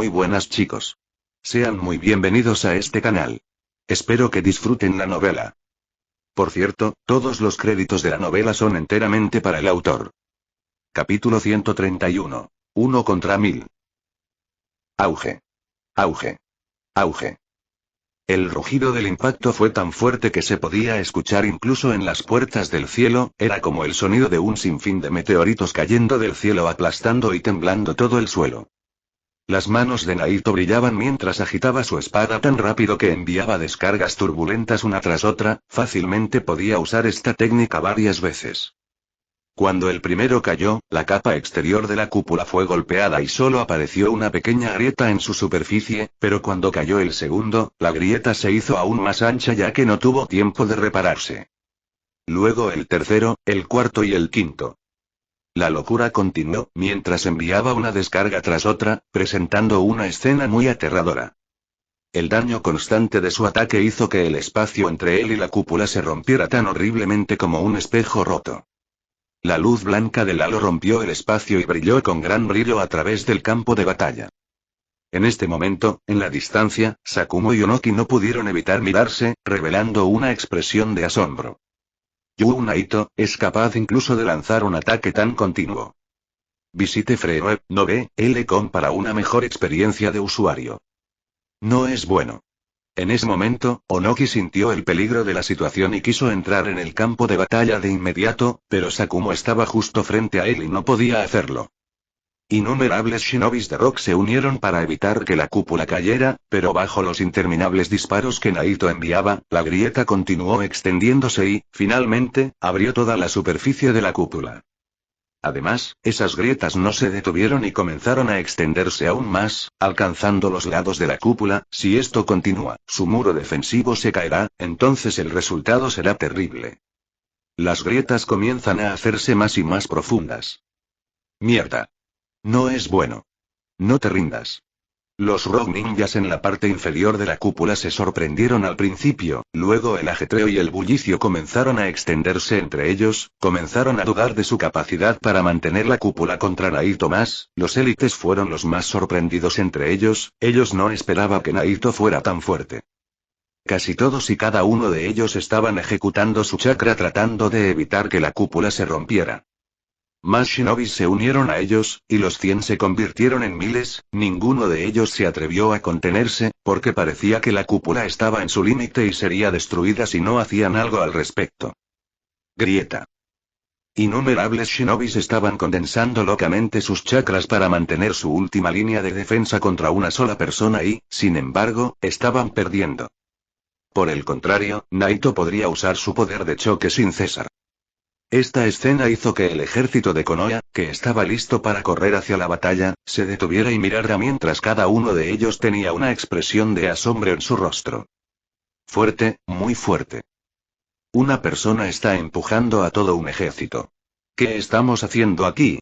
Muy buenas chicos. Sean muy bienvenidos a este canal. Espero que disfruten la novela. Por cierto, todos los créditos de la novela son enteramente para el autor. Capítulo 131. 1 contra 1000. Auge. Auge. Auge. El rugido del impacto fue tan fuerte que se podía escuchar incluso en las puertas del cielo, era como el sonido de un sinfín de meteoritos cayendo del cielo aplastando y temblando todo el suelo. Las manos de Naito brillaban mientras agitaba su espada tan rápido que enviaba descargas turbulentas una tras otra, fácilmente podía usar esta técnica varias veces. Cuando el primero cayó, la capa exterior de la cúpula fue golpeada y solo apareció una pequeña grieta en su superficie, pero cuando cayó el segundo, la grieta se hizo aún más ancha ya que no tuvo tiempo de repararse. Luego el tercero, el cuarto y el quinto. La locura continuó, mientras enviaba una descarga tras otra, presentando una escena muy aterradora. El daño constante de su ataque hizo que el espacio entre él y la cúpula se rompiera tan horriblemente como un espejo roto. La luz blanca del halo rompió el espacio y brilló con gran brillo a través del campo de batalla. En este momento, en la distancia, Sakumo y Onoki no pudieron evitar mirarse, revelando una expresión de asombro. Yu Naito, es capaz incluso de lanzar un ataque tan continuo. Visite FreeWeb.com para una mejor experiencia de usuario. No es bueno. En ese momento, Onoki sintió el peligro de la situación y quiso entrar en el campo de batalla de inmediato, pero Sakumo estaba justo frente a él y no podía hacerlo. Innumerables shinobis de Rock se unieron para evitar que la cúpula cayera, pero bajo los interminables disparos que Naito enviaba, la grieta continuó extendiéndose y, finalmente, abrió toda la superficie de la cúpula. Además, esas grietas no se detuvieron y comenzaron a extenderse aún más, alcanzando los lados de la cúpula. Si esto continúa, su muro defensivo se caerá, entonces el resultado será terrible. Las grietas comienzan a hacerse más y más profundas. Mierda. No es bueno. No te rindas. Los Rock Ninjas en la parte inferior de la cúpula se sorprendieron al principio, luego el ajetreo y el bullicio comenzaron a extenderse entre ellos, comenzaron a dudar de su capacidad para mantener la cúpula contra Naito más, los élites fueron los más sorprendidos entre ellos no esperaban que Naito fuera tan fuerte. Casi todos y cada uno de ellos estaban ejecutando su chakra tratando de evitar que la cúpula se rompiera. Más shinobis se unieron a ellos, y los 100 se convirtieron en miles. Ninguno de ellos se atrevió a contenerse, porque parecía que la cúpula estaba en su límite y sería destruida si no hacían algo al respecto. Grieta. Innumerables shinobis estaban condensando locamente sus chakras para mantener su última línea de defensa contra una sola persona y, sin embargo, estaban perdiendo. Por el contrario, Naito podría usar su poder de choque sin cesar. Esta escena hizo que el ejército de Konoha, que estaba listo para correr hacia la batalla, se detuviera y mirara mientras cada uno de ellos tenía una expresión de asombro en su rostro. Fuerte, muy fuerte. Una persona está empujando a todo un ejército. ¿Qué estamos haciendo aquí?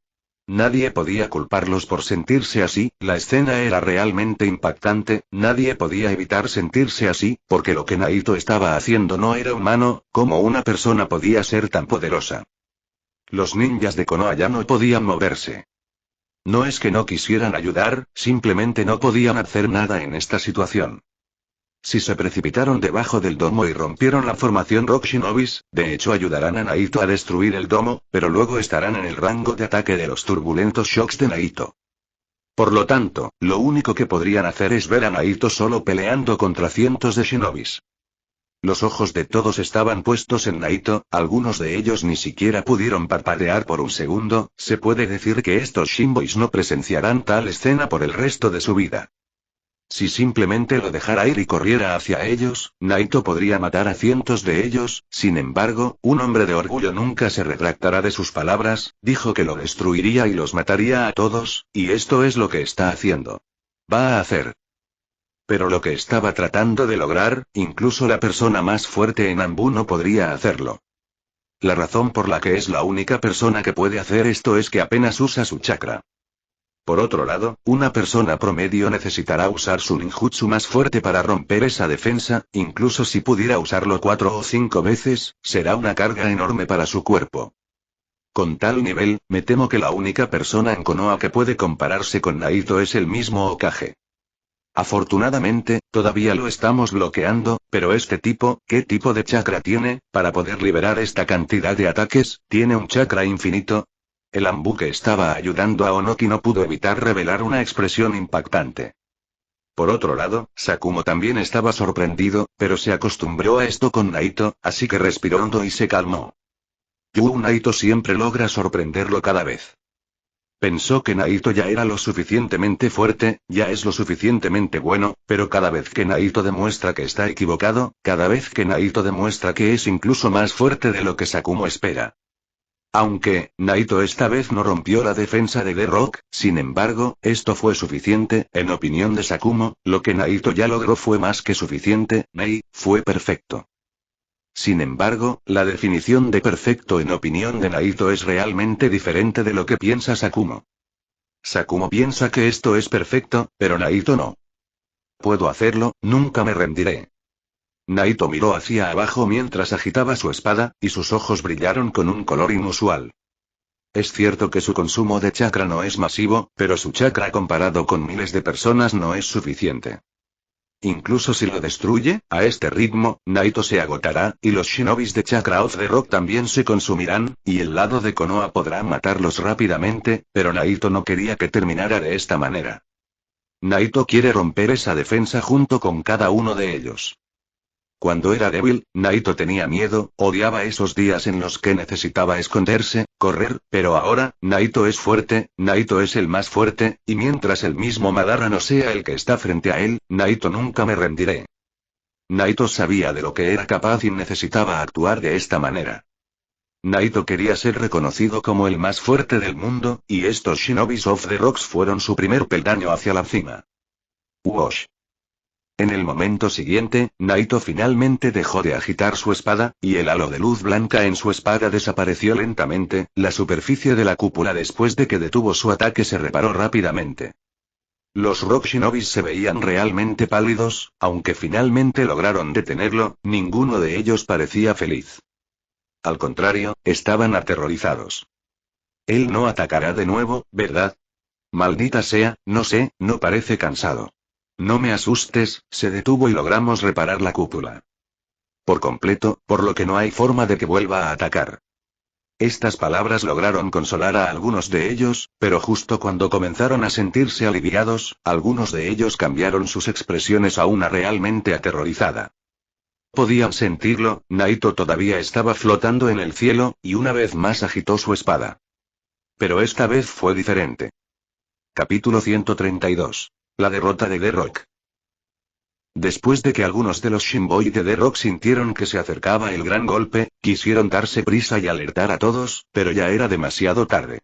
Nadie podía culparlos por sentirse así, la escena era realmente impactante, nadie podía evitar sentirse así, porque lo que Naito estaba haciendo no era humano. ¿Cómo una persona podía ser tan poderosa? Los ninjas de Konoha ya no podían moverse. No es que no quisieran ayudar, simplemente no podían hacer nada en esta situación. Si se precipitaron debajo del domo y rompieron la formación Rock Shinobis, de hecho ayudarán a Naito a destruir el domo, pero luego estarán en el rango de ataque de los turbulentos shocks de Naito. Por lo tanto, lo único que podrían hacer es ver a Naito solo peleando contra cientos de shinobis. Los ojos de todos estaban puestos en Naito, algunos de ellos ni siquiera pudieron parpadear por un segundo. Se puede decir que estos shinbois no presenciarán tal escena por el resto de su vida. Si simplemente lo dejara ir y corriera hacia ellos, Naito podría matar a cientos de ellos. Sin embargo, un hombre de orgullo nunca se retractará de sus palabras, dijo que lo destruiría y los mataría a todos, y esto es lo que está haciendo. Va a hacer. Pero lo que estaba tratando de lograr, incluso la persona más fuerte en Anbu no podría hacerlo. La razón por la que es la única persona que puede hacer esto es que apenas usa su chakra. Por otro lado, una persona promedio necesitará usar su ninjutsu más fuerte para romper esa defensa, incluso si pudiera usarlo 4 o 5 veces, será una carga enorme para su cuerpo. Con tal nivel, me temo que la única persona en Konoha que puede compararse con Naito es el mismo Hokage. Afortunadamente, todavía lo estamos bloqueando, pero este tipo, ¿qué tipo de chakra tiene, para poder liberar esta cantidad de ataques? ¿Tiene un chakra infinito? El Ambu que estaba ayudando a Onoki no pudo evitar revelar una expresión impactante. Por otro lado, Sakumo también estaba sorprendido, pero se acostumbró a esto con Naito, así que respiró hondo y se calmó. Naito siempre logra sorprenderlo cada vez. Pensó que Naito ya era lo suficientemente fuerte, ya es lo suficientemente bueno, pero cada vez que Naito demuestra que está equivocado, cada vez que Naito demuestra que es incluso más fuerte de lo que Sakumo espera. Aunque, Naito esta vez no rompió la defensa de The Rock, sin embargo, esto fue suficiente, en opinión de Sakumo, lo que Naito ya logró fue más que suficiente, fue perfecto. Sin embargo, la definición de perfecto en opinión de Naito es realmente diferente de lo que piensa Sakumo. Sakumo piensa que esto es perfecto, pero Naito no. Puedo hacerlo, nunca me rendiré. Naito miró hacia abajo mientras agitaba su espada, y sus ojos brillaron con un color inusual. Es cierto que su consumo de chakra no es masivo, pero su chakra comparado con miles de personas no es suficiente. Incluso si lo destruye, a este ritmo, Naito se agotará, y los shinobis de Chakra of the Rock también se consumirán, y el lado de Konoha podrá matarlos rápidamente, pero Naito no quería que terminara de esta manera. Naito quiere romper esa defensa junto con cada uno de ellos. Cuando era débil, Naito tenía miedo, odiaba esos días en los que necesitaba esconderse, correr, pero ahora, Naito es fuerte, Naito es el más fuerte, y mientras el mismo Madara no sea el que está frente a él, Naito nunca me rendiré. Naito sabía de lo que era capaz y necesitaba actuar de esta manera. Naito quería ser reconocido como el más fuerte del mundo, y estos Shinobis of the Rocks fueron su primer peldaño hacia la cima. Wosh. En el momento siguiente, Naito finalmente dejó de agitar su espada, y el halo de luz blanca en su espada desapareció lentamente, la superficie de la cúpula después de que detuvo su ataque se reparó rápidamente. Los Rock Shinobis se veían realmente pálidos, aunque finalmente lograron detenerlo, ninguno de ellos parecía feliz. Al contrario, estaban aterrorizados. Él no atacará de nuevo, ¿verdad? Maldita sea, no sé, no parece cansado. No me asustes, se detuvo y logramos reparar la cúpula. Por completo, por lo que no hay forma de que vuelva a atacar. Estas palabras lograron consolar a algunos de ellos, pero justo cuando comenzaron a sentirse aliviados, algunos de ellos cambiaron sus expresiones a una realmente aterrorizada. Podían sentirlo, Naito todavía estaba flotando en el cielo, y una vez más agitó su espada. Pero esta vez fue diferente. Capítulo 132. La derrota de The Rock. Después de que algunos de los Shinboi de The Rock sintieron que se acercaba el gran golpe, quisieron darse prisa y alertar a todos, pero ya era demasiado tarde.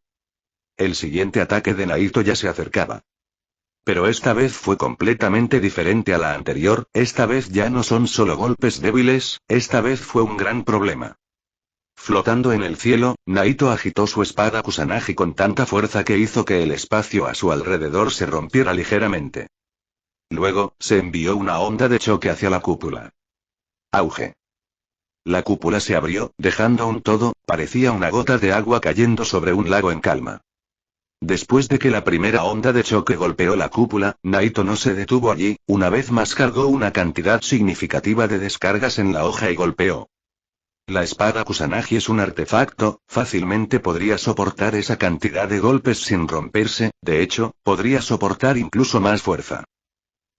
El siguiente ataque de Naito ya se acercaba. Pero esta vez fue completamente diferente a la anterior, esta vez ya no son solo golpes débiles, esta vez fue un gran problema. Flotando en el cielo, Naito agitó su espada Kusanagi con tanta fuerza que hizo que el espacio a su alrededor se rompiera ligeramente. Luego, se envió una onda de choque hacia la cúpula. Auge. La cúpula se abrió, dejando un todo, parecía una gota de agua cayendo sobre un lago en calma. Después de que la primera onda de choque golpeó la cúpula, Naito no se detuvo allí, una vez más cargó una cantidad significativa de descargas en la hoja y golpeó. La espada Kusanagi es un artefacto, fácilmente podría soportar esa cantidad de golpes sin romperse, de hecho, podría soportar incluso más fuerza.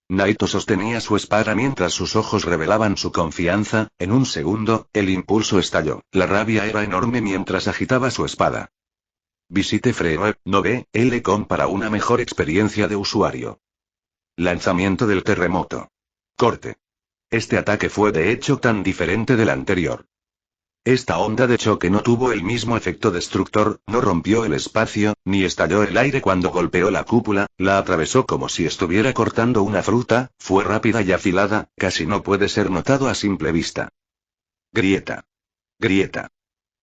Naito sostenía su espada mientras sus ojos revelaban su confianza, en un segundo, el impulso estalló, la rabia era enorme mientras agitaba su espada. Visite Freeweb, no ve, L-Com para una mejor experiencia de usuario. Lanzamiento del terremoto. Corte. Este ataque fue de hecho tan diferente del anterior. Esta onda de choque no tuvo el mismo efecto destructor, no rompió el espacio, ni estalló el aire cuando golpeó la cúpula, la atravesó como si estuviera cortando una fruta, fue rápida y afilada, casi no puede ser notado a simple vista. Grieta. Grieta.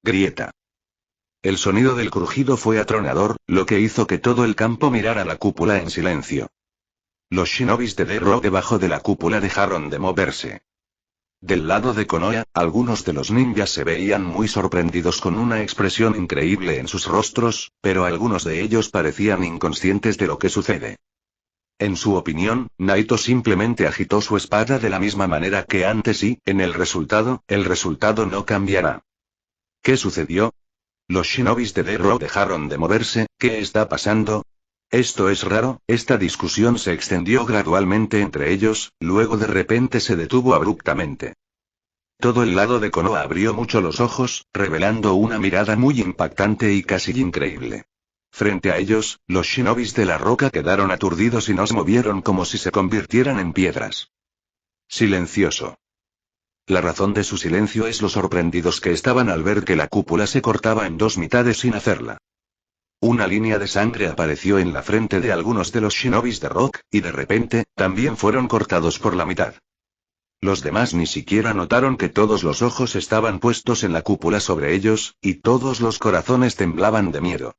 Grieta. El sonido del crujido fue atronador, lo que hizo que todo el campo mirara la cúpula en silencio. Los shinobis de The Rock debajo de la cúpula dejaron de moverse. Del lado de Konoha, algunos de los ninjas se veían muy sorprendidos con una expresión increíble en sus rostros, pero algunos de ellos parecían inconscientes de lo que sucede. En su opinión, Naito simplemente agitó su espada de la misma manera que antes y, en el resultado no cambiará. ¿Qué sucedió? Los shinobis de Death Row dejaron de moverse. ¿Qué está pasando? Esto es raro. Esta discusión se extendió gradualmente entre ellos, luego de repente se detuvo abruptamente. Todo el lado de Konoha abrió mucho los ojos, revelando una mirada muy impactante y casi increíble. Frente a ellos, los shinobis de la roca quedaron aturdidos y no se movieron como si se convirtieran en piedras. Silencioso. La razón de su silencio es lo sorprendidos que estaban al ver que la cúpula se cortaba en dos mitades sin hacerla. Una línea de sangre apareció en la frente de algunos de los shinobis de Rock, y de repente, también fueron cortados por la mitad. Los demás ni siquiera notaron que todos los ojos estaban puestos en la cúpula sobre ellos, y todos los corazones temblaban de miedo.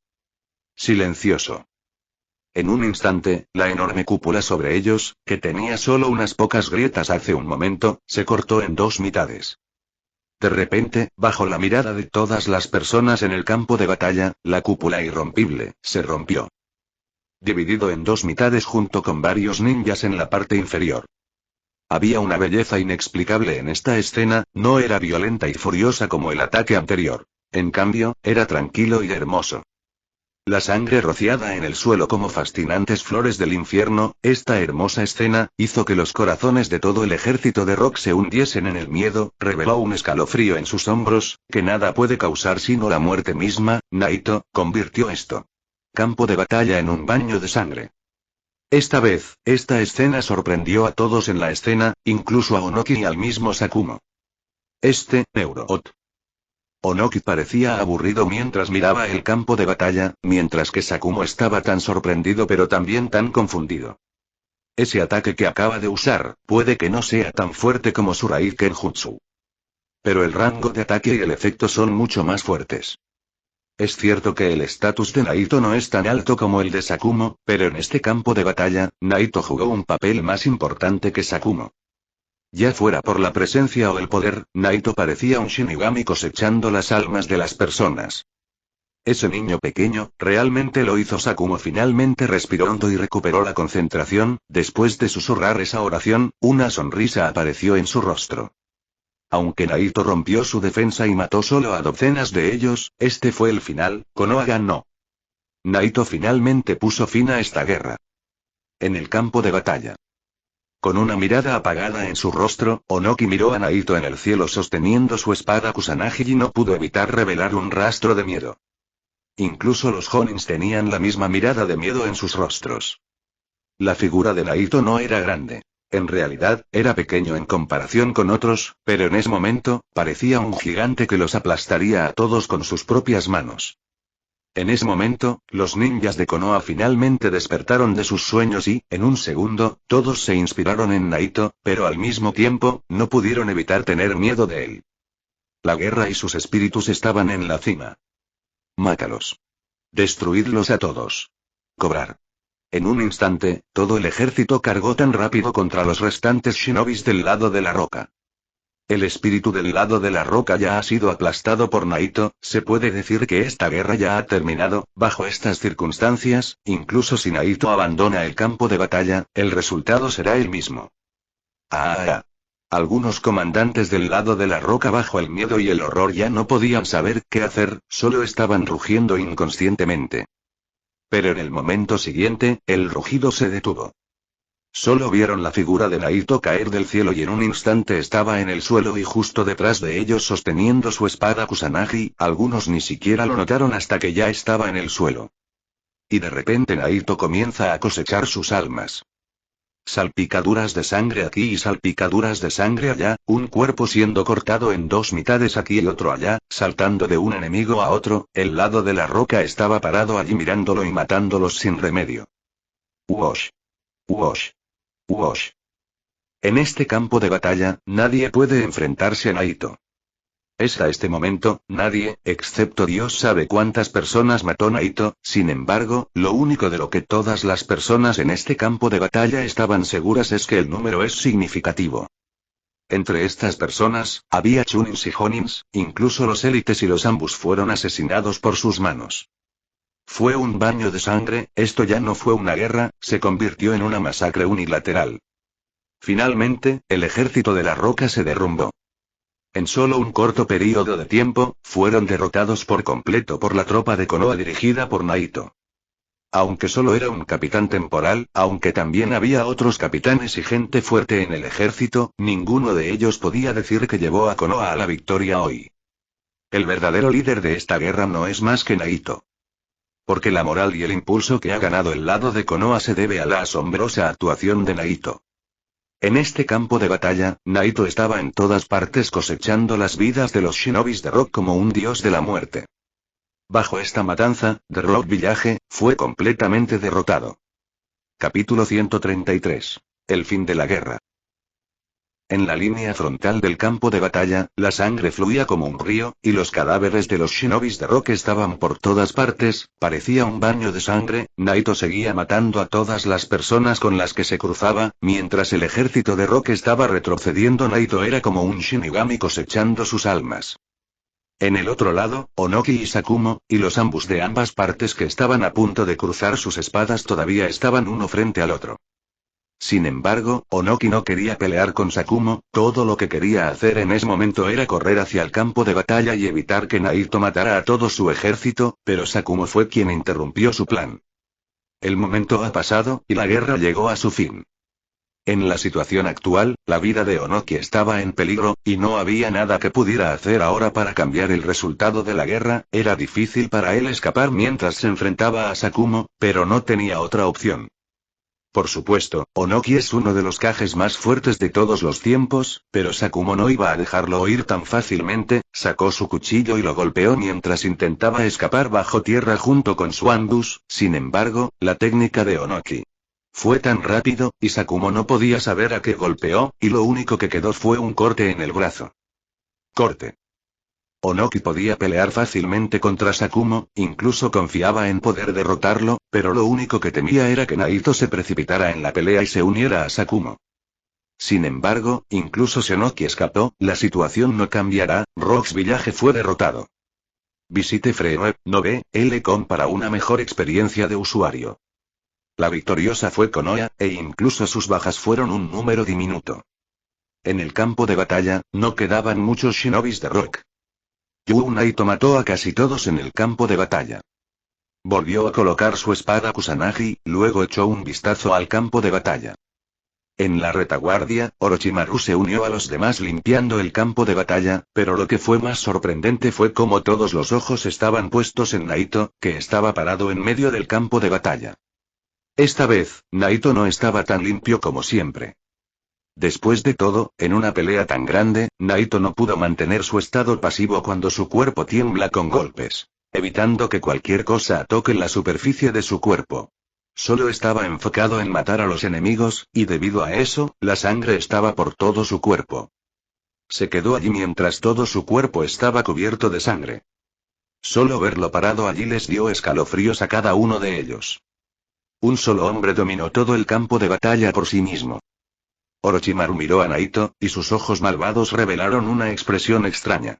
Silencioso. En un instante, la enorme cúpula sobre ellos, que tenía solo unas pocas grietas hace un momento, se cortó en dos mitades. De repente, bajo la mirada de todas las personas en el campo de batalla, la cúpula irrompible se rompió. Dividido en dos mitades junto con varios ninjas en la parte inferior. Había una belleza inexplicable en esta escena, no era violenta y furiosa como el ataque anterior. En cambio, era tranquilo y hermoso. La sangre rociada en el suelo como fascinantes flores del infierno, esta hermosa escena, hizo que los corazones de todo el ejército de Rock se hundiesen en el miedo, reveló un escalofrío en sus hombros, que nada puede causar sino la muerte misma. Naito convirtió esto. Campo de batalla en un baño de sangre. Esta vez, esta escena sorprendió a todos en la escena, incluso a Onoki y al mismo Sakumo. Neuroot. Onoki parecía aburrido mientras miraba el campo de batalla, mientras que Sakumo estaba tan sorprendido pero también tan confundido. Ese ataque que acaba de usar, puede que no sea tan fuerte como su Raiken Jutsu. Pero el rango de ataque y el efecto son mucho más fuertes. Es cierto que el estatus de Naito no es tan alto como el de Sakumo, pero en este campo de batalla, Naito jugó un papel más importante que Sakumo. Ya fuera por la presencia o el poder, Naito parecía un Shinigami cosechando las almas de las personas. Ese niño pequeño, realmente lo hizo. Sakumo finalmente respiró hondo y recuperó la concentración. Después de susurrar esa oración, una sonrisa apareció en su rostro. Aunque Naito rompió su defensa y mató solo a docenas de ellos, este fue el final. Konoha ganó. Naito finalmente puso fin a esta guerra. En el campo de batalla. Con una mirada apagada en su rostro, Onoki miró a Naito en el cielo sosteniendo su espada Kusanagi y no pudo evitar revelar un rastro de miedo. Incluso los Honins tenían la misma mirada de miedo en sus rostros. La figura de Naito no era grande. En realidad, era pequeño en comparación con otros, pero en ese momento, parecía un gigante que los aplastaría a todos con sus propias manos. En ese momento, los ninjas de Konoha finalmente despertaron de sus sueños y, en un segundo, todos se inspiraron en Naito, pero al mismo tiempo, no pudieron evitar tener miedo de él. La guerra y sus espíritus estaban en la cima. Mátalos. Destruidlos a todos. Cobrar. En un instante, todo el ejército cargó tan rápido contra los restantes shinobis del lado de la roca. El espíritu del lado de la roca ya ha sido aplastado por Naito. Se puede decir que esta guerra ya ha terminado. Bajo estas circunstancias, incluso si Naito abandona el campo de batalla, el resultado será el mismo. Algunos comandantes del lado de la roca bajo el miedo y el horror ya no podían saber qué hacer, solo estaban rugiendo inconscientemente. Pero en el momento siguiente, el rugido se detuvo. Solo vieron la figura de Naito caer del cielo y en un instante estaba en el suelo y justo detrás de ellos sosteniendo su espada Kusanagi. Algunos ni siquiera lo notaron hasta que ya estaba en el suelo. Y de repente Naito comienza a cosechar sus almas. Salpicaduras de sangre aquí y salpicaduras de sangre allá, un cuerpo siendo cortado en dos mitades aquí y otro allá, saltando de un enemigo a otro. El lado de la roca estaba parado allí mirándolo y matándolos sin remedio. Uosh. Uosh. Uosh. En este campo de batalla, nadie puede enfrentarse a Naito. Hasta este momento, nadie, excepto Dios sabe cuántas personas mató Naito. Sin embargo, lo único de lo que todas las personas en este campo de batalla estaban seguras es que el número es significativo. Entre estas personas, había Chunins y Honins, incluso los élites y los ambos fueron asesinados por sus manos. Fue un baño de sangre, esto ya no fue una guerra, se convirtió en una masacre unilateral. Finalmente, el ejército de la Roca se derrumbó. En solo un corto período de tiempo, fueron derrotados por completo por la tropa de Konoha dirigida por Naito. Aunque solo era un capitán temporal, aunque también había otros capitanes y gente fuerte en el ejército, ninguno de ellos podía decir que llevó a Konoha a la victoria hoy. El verdadero líder de esta guerra no es más que Naito. Porque la moral y el impulso que ha ganado el lado de Konoha se debe a la asombrosa actuación de Naito. En este campo de batalla, Naito estaba en todas partes cosechando las vidas de los shinobis de Rock como un dios de la muerte. Bajo esta matanza, The Rock Village fue completamente derrotado. Capítulo 133. El fin de la guerra. En la línea frontal del campo de batalla, la sangre fluía como un río, y los cadáveres de los shinobis de Rock estaban por todas partes, parecía un baño de sangre. Naito seguía matando a todas las personas con las que se cruzaba, mientras el ejército de Rock estaba retrocediendo. Naito era como un shinigami cosechando sus almas. En el otro lado, Onoki y Sakumo, y los ambos de ambas partes que estaban a punto de cruzar sus espadas todavía estaban uno frente al otro. Sin embargo, Onoki no quería pelear con Sakumo, todo lo que quería hacer en ese momento era correr hacia el campo de batalla y evitar que Naito matara a todo su ejército, pero Sakumo fue quien interrumpió su plan. El momento ha pasado, y la guerra llegó a su fin. En la situación actual, la vida de Onoki estaba en peligro, y no había nada que pudiera hacer ahora para cambiar el resultado de la guerra. Era difícil para él escapar mientras se enfrentaba a Sakumo, pero no tenía otra opción. Por supuesto, Onoki es uno de los Kages más fuertes de todos los tiempos, pero Sakumo no iba a dejarlo ir tan fácilmente. Sacó su cuchillo y lo golpeó mientras intentaba escapar bajo tierra junto con su ambush. Sin embargo, la técnica de Onoki fue tan rápido, y Sakumo no podía saber a qué golpeó, y lo único que quedó fue un corte en el brazo. Corte. Onoki podía pelear fácilmente contra Sakumo, incluso confiaba en poder derrotarlo, pero lo único que temía era que Naito se precipitara en la pelea y se uniera a Sakumo. Sin embargo, incluso si Onoki escapó, la situación no cambiará. Rocks Village fue derrotado. Visite free.no.com para una mejor experiencia de usuario. La victoriosa fue Konoha, e incluso sus bajas fueron un número diminuto. En el campo de batalla, no quedaban muchos shinobis de Rock. Yu Naito mató a casi todos en el campo de batalla. Volvió a colocar su espada Kusanagi, luego echó un vistazo al campo de batalla. En la retaguardia, Orochimaru se unió a los demás limpiando el campo de batalla, pero lo que fue más sorprendente fue cómo todos los ojos estaban puestos en Naito, que estaba parado en medio del campo de batalla. Esta vez, Naito no estaba tan limpio como siempre. Después de todo, en una pelea tan grande, Naito no pudo mantener su estado pasivo cuando su cuerpo tiembla con golpes, evitando que cualquier cosa toque la superficie de su cuerpo. Solo estaba enfocado en matar a los enemigos, y debido a eso, la sangre estaba por todo su cuerpo. Se quedó allí mientras todo su cuerpo estaba cubierto de sangre. Solo verlo parado allí les dio escalofríos a cada uno de ellos. Un solo hombre dominó todo el campo de batalla por sí mismo. Orochimaru miró a Naito, y sus ojos malvados revelaron una expresión extraña.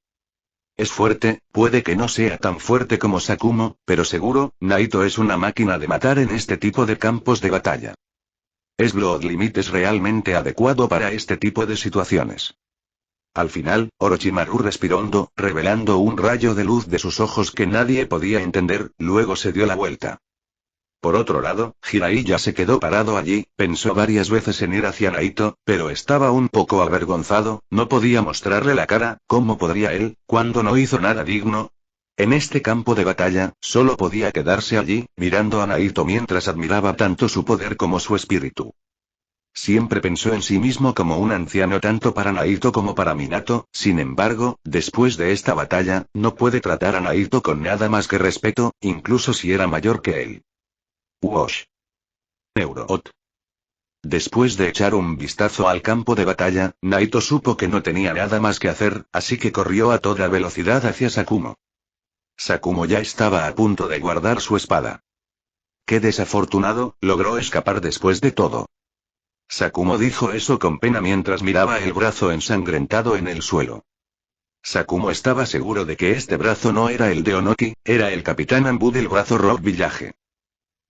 Es fuerte, puede que no sea tan fuerte como Sakumo, pero seguro, Naito es una máquina de matar en este tipo de campos de batalla. ¿Es Blood Limit es realmente adecuado para este tipo de situaciones? Al final, Orochimaru respiró hondo, revelando un rayo de luz de sus ojos que nadie podía entender, luego se dio la vuelta. Por otro lado, Jiraiya se quedó parado allí, pensó varias veces en ir hacia Naito, pero estaba un poco avergonzado, no podía mostrarle la cara. ¿Cómo podría él, cuando no hizo nada digno? En este campo de batalla, solo podía quedarse allí, mirando a Naito mientras admiraba tanto su poder como su espíritu. Siempre pensó en sí mismo como un anciano tanto para Naito como para Minato. Sin embargo, después de esta batalla, no puede tratar a Naito con nada más que respeto, incluso si era mayor que él. Wash. Neuroot. Después de echar un vistazo al campo de batalla, Naito supo que no tenía nada más que hacer, así que corrió a toda velocidad hacia Sakumo. Sakumo ya estaba a punto de guardar su espada. Qué desafortunado, logró escapar después de todo. Sakumo dijo eso con pena mientras miraba el brazo ensangrentado en el suelo. Sakumo estaba seguro de que este brazo no era el de Onoki, era el Capitán Anbu del brazo Rock Village.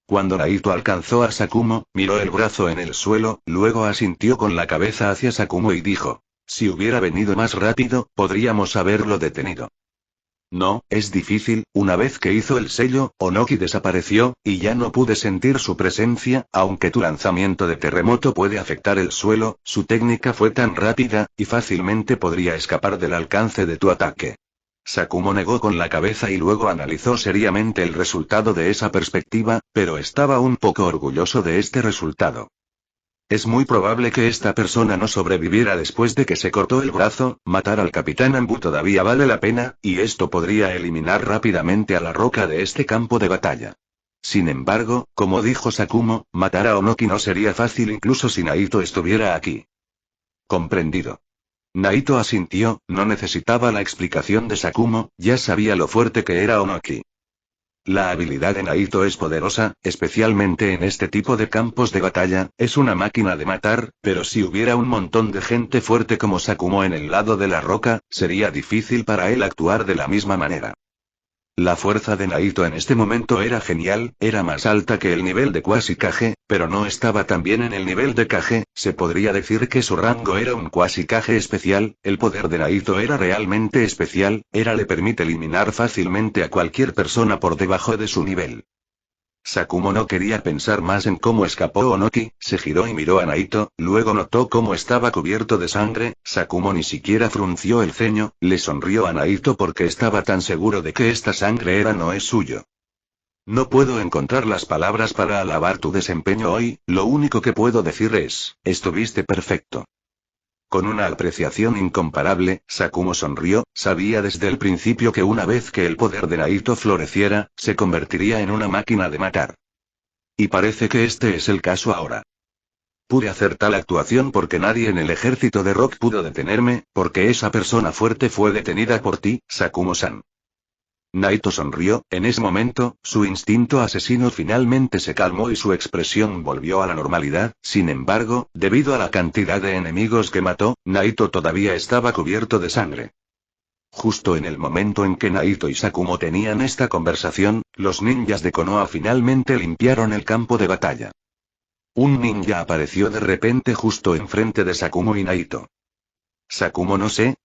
Cuando Naito alcanzó a Sakumo, miró el brazo en el suelo, luego asintió con la cabeza hacia Sakumo y dijo: si hubiera venido más rápido, podríamos haberlo detenido. No, es difícil. Una vez que hizo el sello, Onoki desapareció, y ya no pude sentir su presencia. Aunque tu lanzamiento de terremoto puede afectar el suelo, su técnica fue tan rápida, y fácilmente podría escapar del alcance de tu ataque. Sakumo negó con la cabeza y luego analizó seriamente el resultado de esa perspectiva, pero estaba un poco orgulloso de este resultado. Es muy probable que esta persona no sobreviviera después de que se cortó el brazo. Matar al Capitán Anbu todavía vale la pena, y esto podría eliminar rápidamente a la roca de este campo de batalla. Sin embargo, como dijo Sakumo, matar a Onoki no sería fácil incluso si Naito estuviera aquí. Comprendido. Naito asintió, no necesitaba la explicación de Sakumo, ya sabía lo fuerte que era Onoki. La habilidad de Naito es poderosa, especialmente en este tipo de campos de batalla. Es una máquina de matar, pero si hubiera un montón de gente fuerte como Sakumo en el lado de la roca, sería difícil para él actuar de la misma manera. La fuerza de Naito en este momento era genial, era más alta que el nivel de Quasi Kage, pero no estaba tan bien en el nivel de Kage. Se podría decir que su rango era un Quasi Kage especial. El poder de Naito era realmente especial, le permite eliminar fácilmente a cualquier persona por debajo de su nivel. Sakumo no quería pensar más en cómo escapó Onoki, se giró y miró a Naito, luego notó cómo estaba cubierto de sangre. Sakumo ni siquiera frunció el ceño, le sonrió a Naito porque estaba tan seguro de que esta sangre no es suyo. No puedo encontrar las palabras para alabar tu desempeño hoy, lo único que puedo decir es: estuviste perfecto. Con una apreciación incomparable, Sakumo sonrió, sabía desde el principio que una vez que el poder de Naito floreciera, se convertiría en una máquina de matar. Y parece que este es el caso ahora. Pude hacer tal actuación porque nadie en el ejército de Rock pudo detenerme, porque esa persona fuerte fue detenida por ti, Sakumo-san. Naito sonrió. En ese momento, su instinto asesino finalmente se calmó y su expresión volvió a la normalidad. Sin embargo, debido a la cantidad de enemigos que mató, Naito todavía estaba cubierto de sangre. Justo en el momento en que Naito y Sakumo tenían esta conversación, los ninjas de Konoha finalmente limpiaron el campo de batalla. Un ninja apareció de repente justo enfrente de Sakumo y Naito. Sakumo no sé,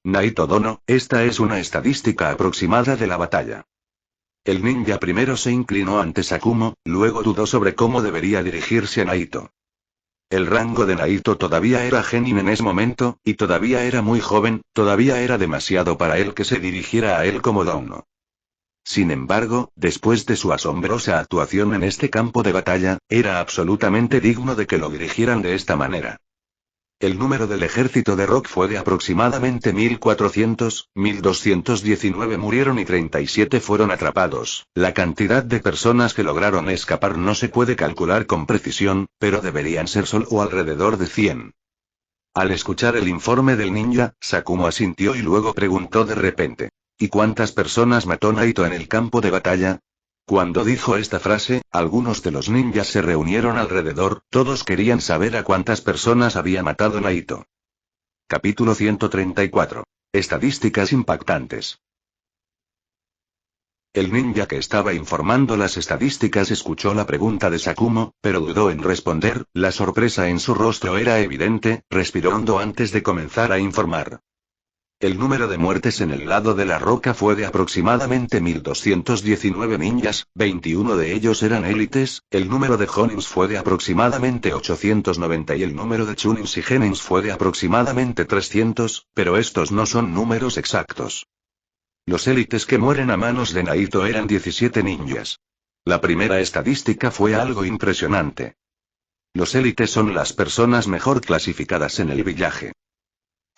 Naito dono, esta es una estadística aproximada de la batalla. El ninja primero se inclinó ante Sakumo, luego dudó sobre cómo debería dirigirse a Naito. El rango de Naito todavía era genin en ese momento, y todavía era muy joven, todavía era demasiado para él que se dirigiera a él como dono. Sin embargo, después de su asombrosa actuación en este campo de batalla, era absolutamente digno de que lo dirigieran de esta manera. El número del ejército de Rock fue de aproximadamente 1400, 1219 murieron y 37 fueron atrapados. La cantidad de personas que lograron escapar no se puede calcular con precisión, pero deberían ser solo alrededor de 100. Al escuchar el informe del ninja, Sakumo asintió y luego preguntó de repente: ¿y cuántas personas mató Naito en el campo de batalla? Cuando dijo esta frase, algunos de los ninjas se reunieron alrededor, todos querían saber a cuántas personas había matado Naito. Capítulo 134. Estadísticas impactantes. El ninja que estaba informando las estadísticas escuchó la pregunta de Sakumo, pero dudó en responder. La sorpresa en su rostro era evidente, respiró hondo antes de comenzar a informar. El número de muertes en el lado de la roca fue de aproximadamente 1219 ninjas, 21 de ellos eran élites. El número de Jonins fue de aproximadamente 890 y el número de Chunins y Genins fue de aproximadamente 300, pero estos no son números exactos. Los élites que mueren a manos de Naito eran 17 ninjas. La primera estadística fue algo impresionante. Los élites son las personas mejor clasificadas en el villaje.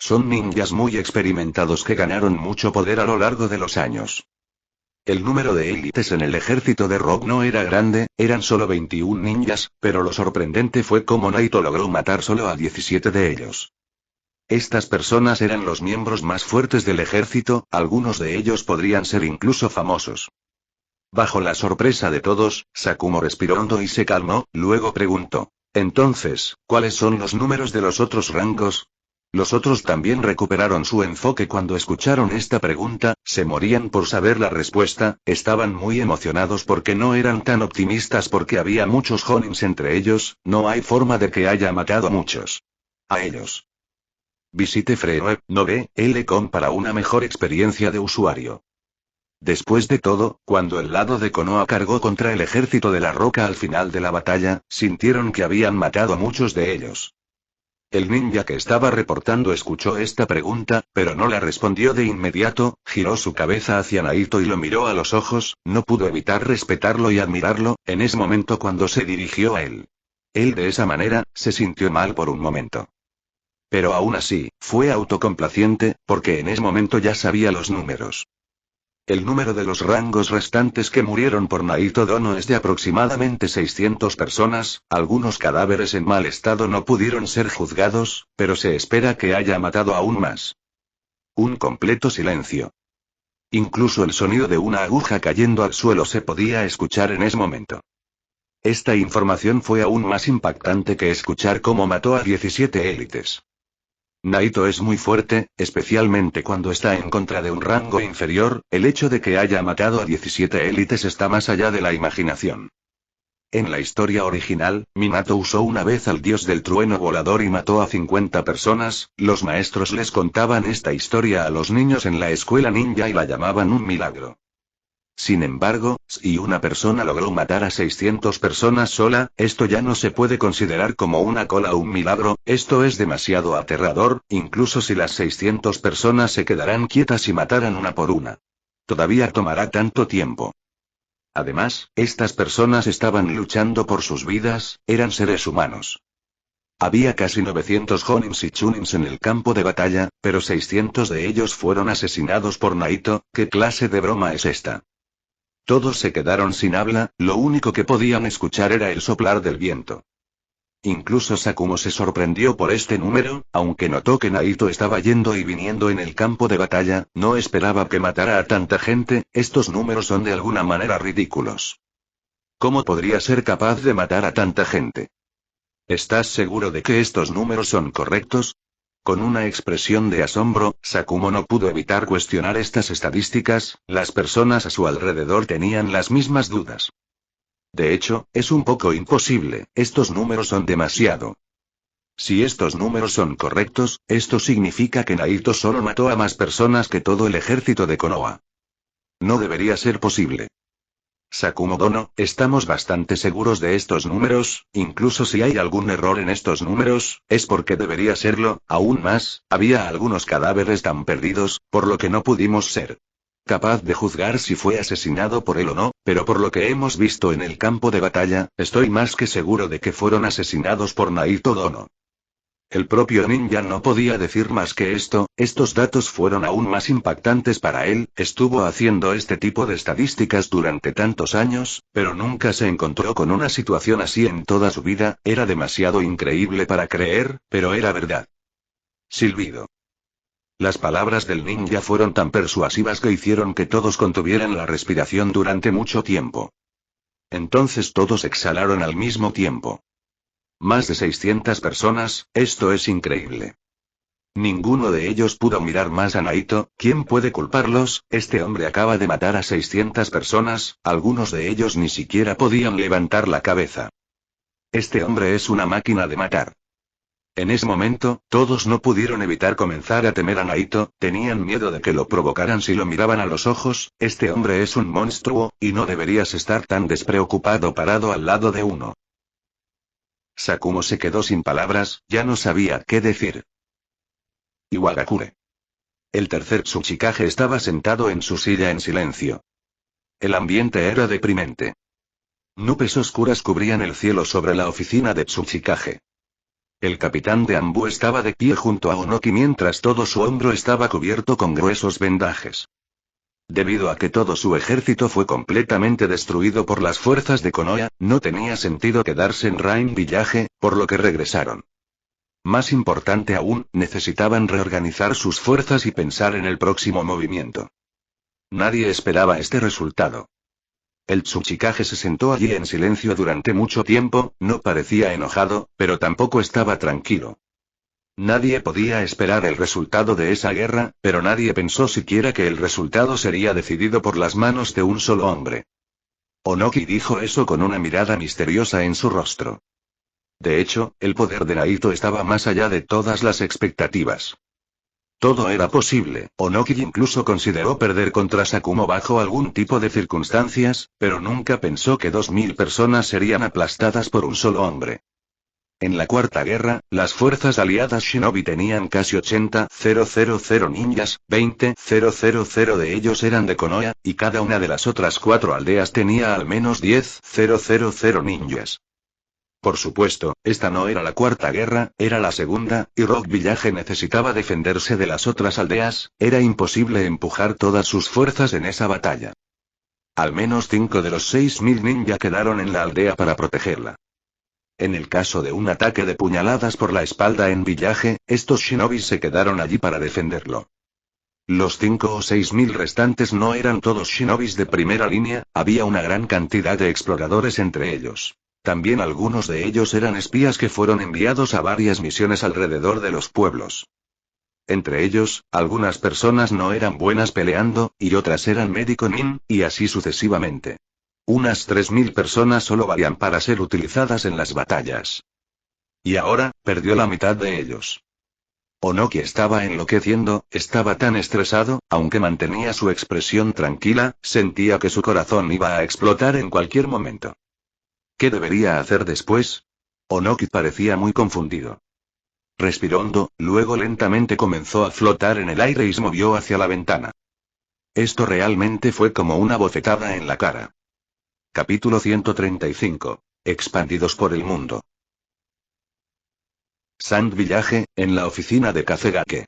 Son ninjas muy experimentados que ganaron mucho poder a lo largo de los años. El número de élites en el ejército de Rock no era grande, eran solo 21 ninjas, pero lo sorprendente fue cómo Naito logró matar solo a 17 de ellos. Estas personas eran los miembros más fuertes del ejército, algunos de ellos podrían ser incluso famosos. Bajo la sorpresa de todos, Sakumo respiró hondo y se calmó, luego preguntó: entonces, ¿cuáles son los números de los otros rangos? Los otros también recuperaron su enfoque cuando escucharon esta pregunta, se morían por saber la respuesta, estaban muy emocionados porque no eran tan optimistas porque había muchos Honins entre ellos, no hay forma de que haya matado a muchos. A ellos. Visite free.no.com para una mejor experiencia de usuario. Después de todo, cuando el lado de Konoha cargó contra el ejército de la roca al final de la batalla, sintieron que habían matado a muchos de ellos. El ninja que estaba reportando escuchó esta pregunta, pero no la respondió de inmediato, giró su cabeza hacia Naito y lo miró a los ojos, no pudo evitar respetarlo y admirarlo, en ese momento cuando se dirigió a él. Él de esa manera, se sintió mal por un momento. Pero aún así, fue autocomplaciente, porque en ese momento ya sabía los números. El número de los rangos restantes que murieron por Naito Dono es de aproximadamente 600 personas, algunos cadáveres en mal estado no pudieron ser juzgados, pero se espera que haya matado aún más. Un completo silencio. Incluso el sonido de una aguja cayendo al suelo se podía escuchar en ese momento. Esta información fue aún más impactante que escuchar cómo mató a 17 élites. Naito es muy fuerte, especialmente cuando está en contra de un rango inferior, el hecho de que haya matado a 17 élites está más allá de la imaginación. En la historia original, Minato usó una vez al dios del trueno volador y mató a 50 personas, los maestros les contaban esta historia a los niños en la escuela ninja y la llamaban un milagro. Sin embargo, si una persona logró matar a 600 personas sola, esto ya no se puede considerar como una cola o un milagro, esto es demasiado aterrador, incluso si las 600 personas se quedarán quietas y mataran una por una. Todavía tomará tanto tiempo. Además, estas personas estaban luchando por sus vidas, eran seres humanos. Había casi 900 Honins y Chunins en el campo de batalla, pero 600 de ellos fueron asesinados por Naito, ¿qué clase de broma es esta? Todos se quedaron sin habla, lo único que podían escuchar era el soplar del viento. Incluso Sakumo se sorprendió por este número, aunque notó que Naito estaba yendo y viniendo en el campo de batalla, no esperaba que matara a tanta gente, estos números son de alguna manera ridículos. ¿Cómo podría ser capaz de matar a tanta gente? ¿Estás seguro de que estos números son correctos? Con una expresión de asombro, Sakumo no pudo evitar cuestionar estas estadísticas, las personas a su alrededor tenían las mismas dudas. De hecho, es un poco imposible, estos números son demasiado. Si estos números son correctos, esto significa que Naito solo mató a más personas que todo el ejército de Konoha. No debería ser posible. Sakumo Dono, estamos bastante seguros de estos números, incluso si hay algún error en estos números, es porque debería serlo, aún más, había algunos cadáveres tan perdidos, por lo que no pudimos ser capaz de juzgar si fue asesinado por él o no, pero por lo que hemos visto en el campo de batalla, estoy más que seguro de que fueron asesinados por Naito Dono. El propio ninja no podía decir más que esto, estos datos fueron aún más impactantes para él, estuvo haciendo este tipo de estadísticas durante tantos años, pero nunca se encontró con una situación así en toda su vida, era demasiado increíble para creer, pero era verdad. Silbido. Las palabras del ninja fueron tan persuasivas que hicieron que todos contuvieran la respiración durante mucho tiempo. Entonces todos exhalaron al mismo tiempo. Más de 600 personas, esto es increíble. Ninguno de ellos pudo mirar más a Naito, ¿quién puede culparlos? Este hombre acaba de matar a 600 personas, algunos de ellos ni siquiera podían levantar la cabeza. Este hombre es una máquina de matar. En ese momento, todos no pudieron evitar comenzar a temer a Naito, tenían miedo de que lo provocaran si lo miraban a los ojos, este hombre es un monstruo, y no deberías estar tan despreocupado parado al lado de uno. Sakumo se quedó sin palabras, ya no sabía qué decir. Iwagakure. El tercer Tsuchikage estaba sentado en su silla en silencio. El ambiente era deprimente. Nubes oscuras cubrían el cielo sobre la oficina de Tsuchikage. El capitán de Anbu estaba de pie junto a Onoki mientras todo su hombro estaba cubierto con gruesos vendajes. Debido a que todo su ejército fue completamente destruido por las fuerzas de Konoha, no tenía sentido quedarse en Rain Village, por lo que regresaron. Más importante aún, necesitaban reorganizar sus fuerzas y pensar en el próximo movimiento. Nadie esperaba este resultado. El Tsuchikage se sentó allí en silencio durante mucho tiempo, no parecía enojado, pero tampoco estaba tranquilo. Nadie podía esperar el resultado de esa guerra, pero nadie pensó siquiera que el resultado sería decidido por las manos de un solo hombre. Onoki dijo eso con una mirada misteriosa en su rostro. De hecho, el poder de Naito estaba más allá de todas las expectativas. Todo era posible. Onoki incluso consideró perder contra Sakumo bajo algún tipo de circunstancias, pero nunca pensó que 2000 personas serían aplastadas por un solo hombre. En la Cuarta Guerra, las fuerzas aliadas Shinobi tenían casi 80,000 ninjas, 20,000 de ellos eran de Konoha, y cada una de las otras 4 aldeas tenía al menos 10,000 ninjas. Por supuesto, esta no era la Cuarta Guerra, era la Segunda, y Rock Village necesitaba defenderse de las otras aldeas, era imposible empujar todas sus fuerzas en esa batalla. Al menos 5 de los 6000 ninja quedaron en la aldea para protegerla. En el caso de un ataque de puñaladas por la espalda en Village, estos shinobis se quedaron allí para defenderlo. Los 5 o 6000 restantes no eran todos shinobis de primera línea, había una gran cantidad de exploradores entre ellos. También algunos de ellos eran espías que fueron enviados a varias misiones alrededor de los pueblos. Entre ellos, algunas personas no eran buenas peleando, y otras eran médico nin, y así sucesivamente. Unas 3000 personas solo valían para ser utilizadas en las batallas. Y ahora, perdió la mitad de ellos. Onoki estaba enloqueciendo, estaba tan estresado, aunque mantenía su expresión tranquila, sentía que su corazón iba a explotar en cualquier momento. ¿Qué debería hacer después? Onoki parecía muy confundido. Respiró hondo, luego lentamente comenzó a flotar en el aire y se movió hacia la ventana. Esto realmente fue como una bofetada en la cara. Capítulo 135. Expandidos por el mundo. Sand Village, en la oficina de Kazegake.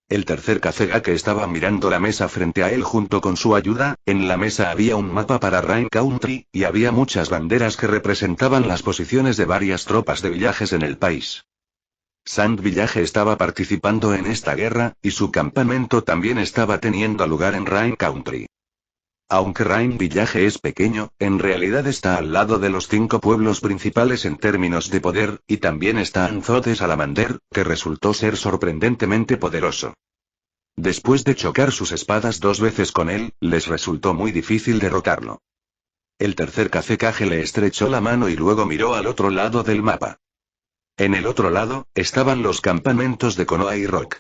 El tercer Kazegake estaba mirando la mesa frente a él junto con su ayuda, en la mesa había un mapa para Rain Country, y había muchas banderas que representaban las posiciones de varias tropas de villajes en el país. Sand Village estaba participando en esta guerra, y su campamento también estaba teniendo lugar en Rain Country. Aunque Rain Village es pequeño, en realidad está al lado de los 5 pueblos principales en términos de poder, y también está Anzote Salamander, que resultó ser sorprendentemente poderoso. Después de chocar sus espadas 2 veces con él, les resultó muy difícil derrotarlo. El tercer Kazekage le estrechó la mano y luego miró al otro lado del mapa. En el otro lado, estaban los campamentos de Konoha y Rock.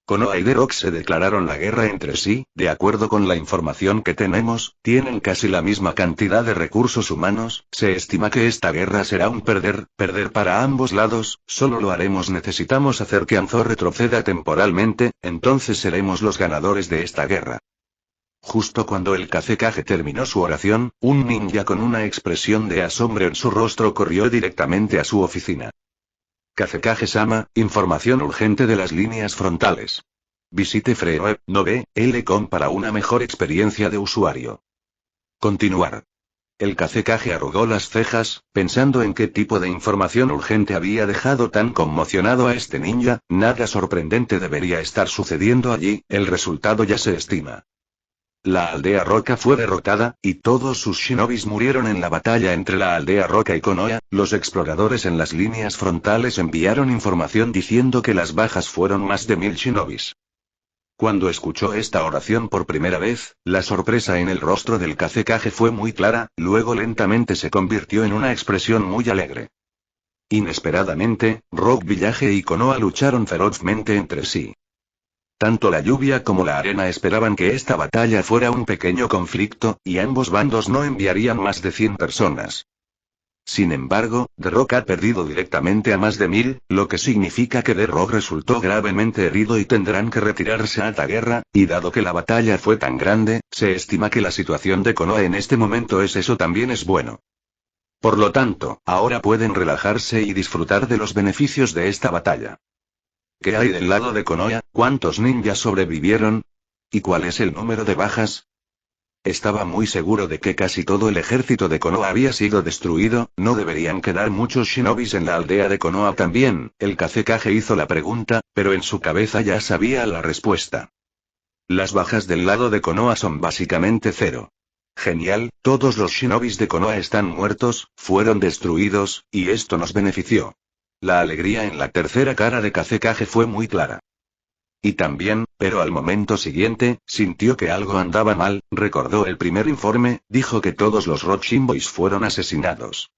Konoha y Rock se declararon la guerra entre sí, de acuerdo con la información que tenemos, tienen casi la misma cantidad de recursos humanos, se estima que esta guerra será un perder para ambos lados, solo lo haremos necesitamos hacer que Anzo retroceda temporalmente, entonces seremos los ganadores de esta guerra. Justo cuando el Kazekage terminó su oración, un ninja con una expresión de asombro en su rostro corrió directamente a su oficina. Kazekage-sama, información urgente de las líneas frontales. Visite Freeweb 9.com para una mejor experiencia de usuario. Continuar. El Kazekage arrugó las cejas, pensando en qué tipo de información urgente había dejado tan conmocionado a este ninja, nada sorprendente debería estar sucediendo allí, el resultado ya se estima. La aldea Roca fue derrotada, y todos sus shinobis murieron en la batalla entre la aldea Roca y Konoha. Los exploradores en las líneas frontales enviaron información diciendo que las bajas fueron más de 1000 shinobis. Cuando escuchó esta oración por primera vez, la sorpresa en el rostro del Kazekage fue muy clara, luego lentamente se convirtió en una expresión muy alegre. Inesperadamente, Rock Village y Konoha lucharon ferozmente entre sí. Tanto la lluvia como la arena esperaban que esta batalla fuera un pequeño conflicto, y ambos bandos no enviarían más de 100 personas. Sin embargo, The Rock ha perdido directamente a más de 1000, lo que significa que The Rock resultó gravemente herido y tendrán que retirarse a la guerra, y dado que la batalla fue tan grande, se estima que la situación de Konoha en este momento eso también es bueno. Por lo tanto, ahora pueden relajarse y disfrutar de los beneficios de esta batalla. ¿Qué hay del lado de Konoha? ¿Cuántos ninjas sobrevivieron? ¿Y cuál es el número de bajas? Estaba muy seguro de que casi todo el ejército de Konoha había sido destruido, no deberían quedar muchos shinobis en la aldea de Konoha también. El Kazekage hizo la pregunta, pero en su cabeza ya sabía la respuesta. Las bajas del lado de Konoha son básicamente 0. Genial, todos los shinobis de Konoha están muertos, fueron destruidos, y esto nos benefició. La alegría en la tercera cara de Kazekage fue muy clara. Y también, pero al momento siguiente, sintió que algo andaba mal, recordó el primer informe, dijo que todos los Rochin Boys fueron asesinados.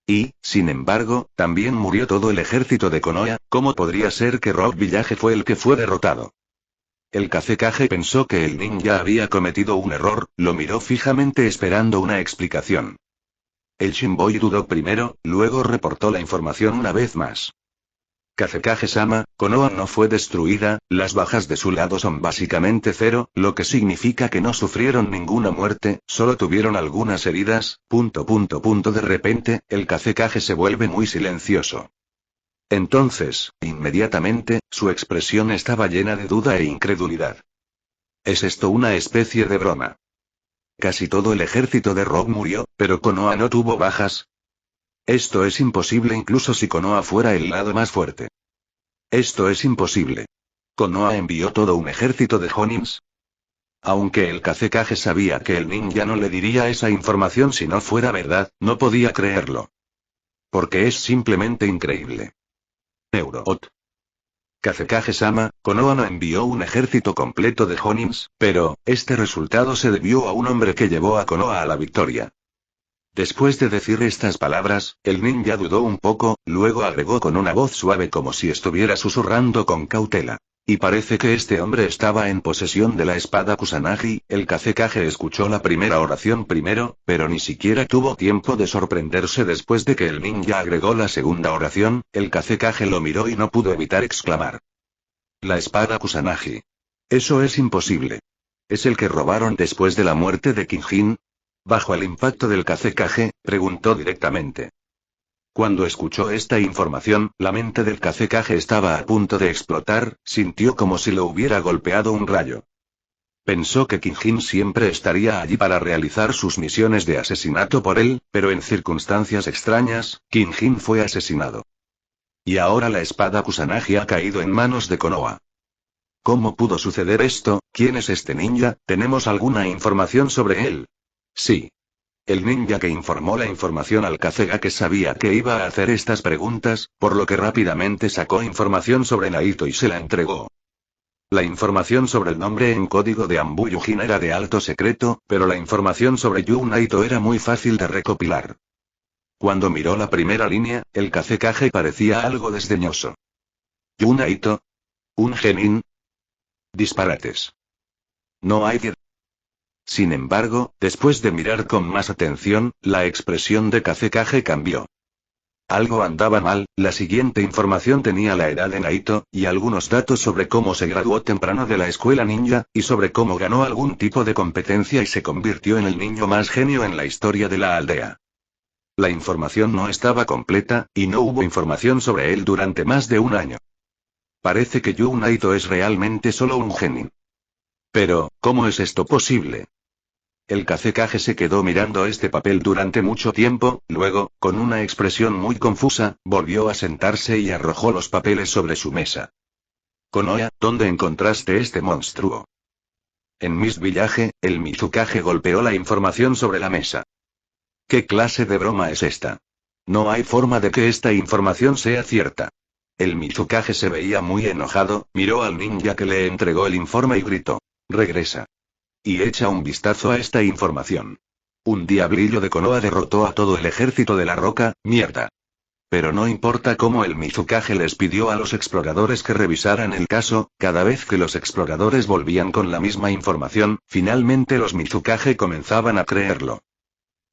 Y, sin embargo, también murió todo el ejército de Konoha. ¿Cómo podría ser que Rock Village fue el que fue derrotado? El Kazekage pensó que el ninja había cometido un error, lo miró fijamente esperando una explicación. El Shinboi dudó primero, luego reportó la información una vez más. Kazekage-sama, Konoha no fue destruida, las bajas de su lado son básicamente cero, lo que significa que no sufrieron ninguna muerte, solo tuvieron algunas heridas. De repente, el Kazekage se vuelve muy silencioso. Entonces, inmediatamente, su expresión estaba llena de duda e incredulidad. ¿Es esto una especie de broma? Casi todo el ejército de Rock murió, pero Konoha no tuvo bajas. Esto es imposible incluso si Konoha fuera el lado más fuerte. Esto es imposible. ¿Konoha envió todo un ejército de Honins? Aunque el Kazekage sabía que el ninja no le diría esa información si no fuera verdad, no podía creerlo. Porque es simplemente increíble. Neuroot. Kazekage-sama, Konoha no envió un ejército completo de Honins, pero, este resultado se debió a un hombre que llevó a Konoha a la victoria. Después de decir estas palabras, el ninja dudó un poco, luego agregó con una voz suave como si estuviera susurrando con cautela. Y parece que este hombre estaba en posesión de la espada Kusanagi. El Kazekage escuchó la primera oración primero, pero ni siquiera tuvo tiempo de sorprenderse después de que el ninja agregó la segunda oración. El Kazekage lo miró y no pudo evitar exclamar. La espada Kusanagi. Eso es imposible. ¿Es el que robaron después de la muerte de Kinjin? Bajo el impacto del Kazekage, preguntó directamente. Cuando escuchó esta información, la mente del Kazekage estaba a punto de explotar, sintió como si lo hubiera golpeado un rayo. Pensó que Kinjin siempre estaría allí para realizar sus misiones de asesinato por él, pero en circunstancias extrañas, Kinjin fue asesinado. Y ahora la espada Kusanagi ha caído en manos de Konoha. ¿Cómo pudo suceder esto? ¿Quién es este ninja? ¿Tenemos alguna información sobre él? Sí. El ninja que informó la información al Kazekage sabía que iba a hacer estas preguntas, por lo que rápidamente sacó información sobre Naito y se la entregó. La información sobre el nombre en código de Anbu Yujin era de alto secreto, pero la información sobre Yu Naito era muy fácil de recopilar. Cuando miró la primera línea, el Kazekage parecía algo desdeñoso. ¿Yu Naito? ¿Un genin? Disparates. No hay que... Sin embargo, después de mirar con más atención, la expresión de Kazekage cambió. Algo andaba mal. La siguiente información tenía la edad de Naito, y algunos datos sobre cómo se graduó temprano de la escuela ninja, y sobre cómo ganó algún tipo de competencia y se convirtió en el niño más genio en la historia de la aldea. La información no estaba completa, y no hubo información sobre él durante más de un año. Parece que Yu Naito es realmente solo un genin. Pero, ¿cómo es esto posible? El Kazekage se quedó mirando este papel durante mucho tiempo, luego, con una expresión muy confusa, volvió a sentarse y arrojó los papeles sobre su mesa. Konoha, ¿dónde encontraste este monstruo? En Mist Village. El Mizukage golpeó la información sobre la mesa. ¿Qué clase de broma es esta? No hay forma de que esta información sea cierta. El Mizukage se veía muy enojado, miró al ninja que le entregó el informe y gritó. Regresa. Y echa un vistazo a esta información. Un diablillo de Konoha derrotó a todo el ejército de la roca. Mierda. Pero no importa cómo el Mizukage les pidió a los exploradores que revisaran el caso, cada vez que los exploradores volvían con la misma información, finalmente los Mizukage comenzaban a creerlo.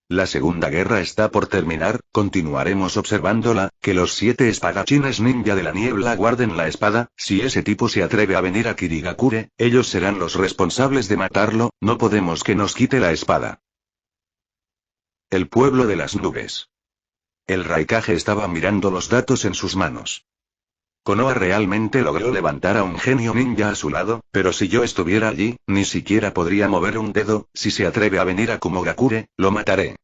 La Segunda Guerra está por terminar, continuaremos observándola. Que los 7 espadachines ninja de la niebla guarden la espada. Si ese tipo se atreve a venir a Kirigakure, ellos serán los responsables de matarlo. No podemos que nos quite la espada. El pueblo de las nubes. El Raikage estaba mirando los datos en sus manos. Konoha realmente logró levantar a un genio ninja a su lado, pero si yo estuviera allí, ni siquiera podría mover un dedo. Si se atreve a venir a Kumogakure, lo mataré.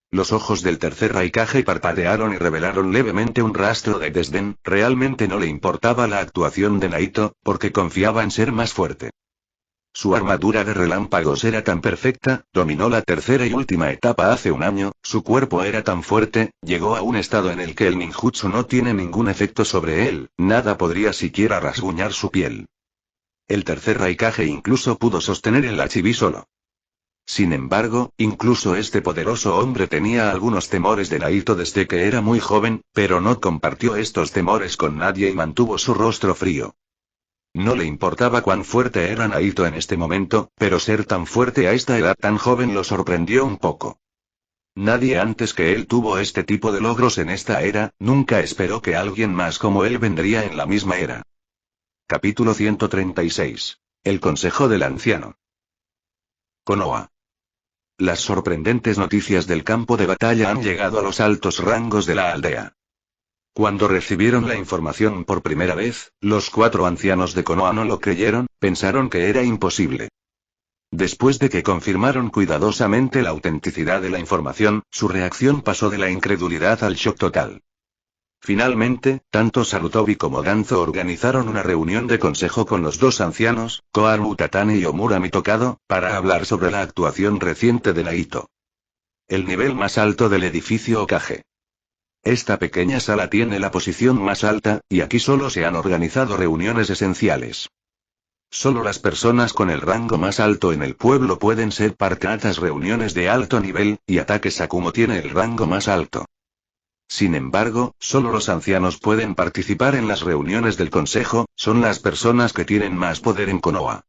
Los ojos del tercer Raikage parpadearon y revelaron levemente un rastro de desdén. Realmente no le importaba la actuación de Naito, porque confiaba en ser más fuerte. Su armadura de relámpagos era tan perfecta, dominó la tercera y última etapa hace un año, su cuerpo era tan fuerte, llegó a un estado en el que el ninjutsu no tiene ningún efecto sobre él, nada podría siquiera rasguñar su piel. El tercer Raikage incluso pudo sostener el Hachibi solo. Sin embargo, incluso este poderoso hombre tenía algunos temores de Naito desde que era muy joven, pero no compartió estos temores con nadie y mantuvo su rostro frío. No le importaba cuán fuerte era Naito en este momento, pero ser tan fuerte a esta edad tan joven lo sorprendió un poco. Nadie antes que él tuvo este tipo de logros en esta era, nunca esperó que alguien más como él vendría en la misma era. Capítulo 136. El consejo del anciano. Konoha. Las sorprendentes noticias del campo de batalla han llegado a los altos rangos de la aldea. Cuando recibieron la información por primera vez, los 4 ancianos de Konoha no lo creyeron, pensaron que era imposible. Después de que confirmaron cuidadosamente la autenticidad de la información, su reacción pasó de la incredulidad al shock total. Finalmente, tanto Sarutobi como Danzo organizaron una reunión de consejo con los 2 ancianos, Koharu Utatane y Omura Mitokado, para hablar sobre la actuación reciente de Naito. El nivel más alto del edificio Hokage. Esta pequeña sala tiene la posición más alta, y aquí solo se han organizado reuniones esenciales. Solo las personas con el rango más alto en el pueblo pueden ser parte de estas reuniones de alto nivel, y Ataque Sakumo tiene el rango más alto. Sin embargo, solo los ancianos pueden participar en las reuniones del consejo, son las personas que tienen más poder en Konoha.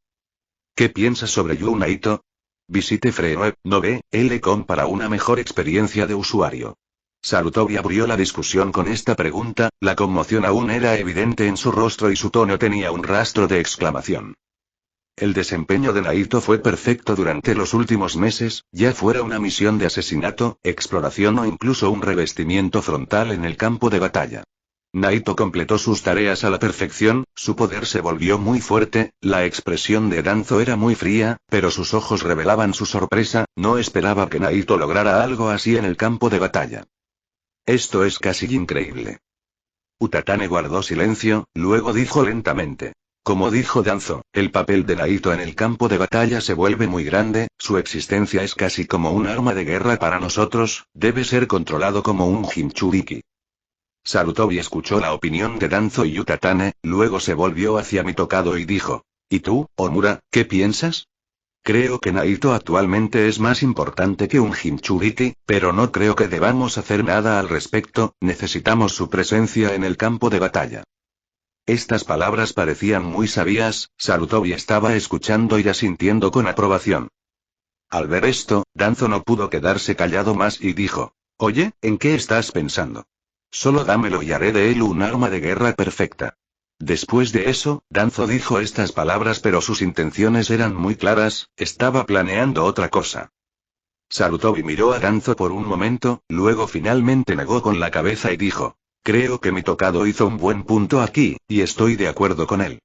¿Qué piensas sobre Yu Naito? Visite free.no.com para una mejor experiencia de usuario. Sarutobi abrió la discusión con esta pregunta, la conmoción aún era evidente en su rostro y su tono tenía un rastro de exclamación. El desempeño de Naito fue perfecto durante los últimos meses, ya fuera una misión de asesinato, exploración o incluso un revestimiento frontal en el campo de batalla. Naito completó sus tareas a la perfección, su poder se volvió muy fuerte, la expresión de Danzo era muy fría, pero sus ojos revelaban su sorpresa, no esperaba que Naito lograra algo así en el campo de batalla. Esto es casi increíble. Utatane guardó silencio, luego dijo lentamente. Como dijo Danzo, el papel de Naito en el campo de batalla se vuelve muy grande, su existencia es casi como un arma de guerra para nosotros, debe ser controlado como un Jinchuriki. Sarutobi escuchó la opinión de Danzo y Utatane, luego se volvió hacia Mitokado y dijo, ¿y tú, Omura, qué piensas? Creo que Naito actualmente es más importante que un Jinchuriki, pero no creo que debamos hacer nada al respecto, necesitamos su presencia en el campo de batalla. Estas palabras parecían muy sabias, Sarutobi estaba escuchando y asintiendo con aprobación. Al ver esto, Danzo no pudo quedarse callado más y dijo, «Oye, ¿en qué estás pensando? Solo dámelo y haré de él un arma de guerra perfecta». Después de eso, Danzo dijo estas palabras pero sus intenciones eran muy claras, estaba planeando otra cosa. Sarutobi miró a Danzo por un momento, luego finalmente negó con la cabeza y dijo, «Creo que Mitokado hizo un buen punto aquí, y estoy de acuerdo con él».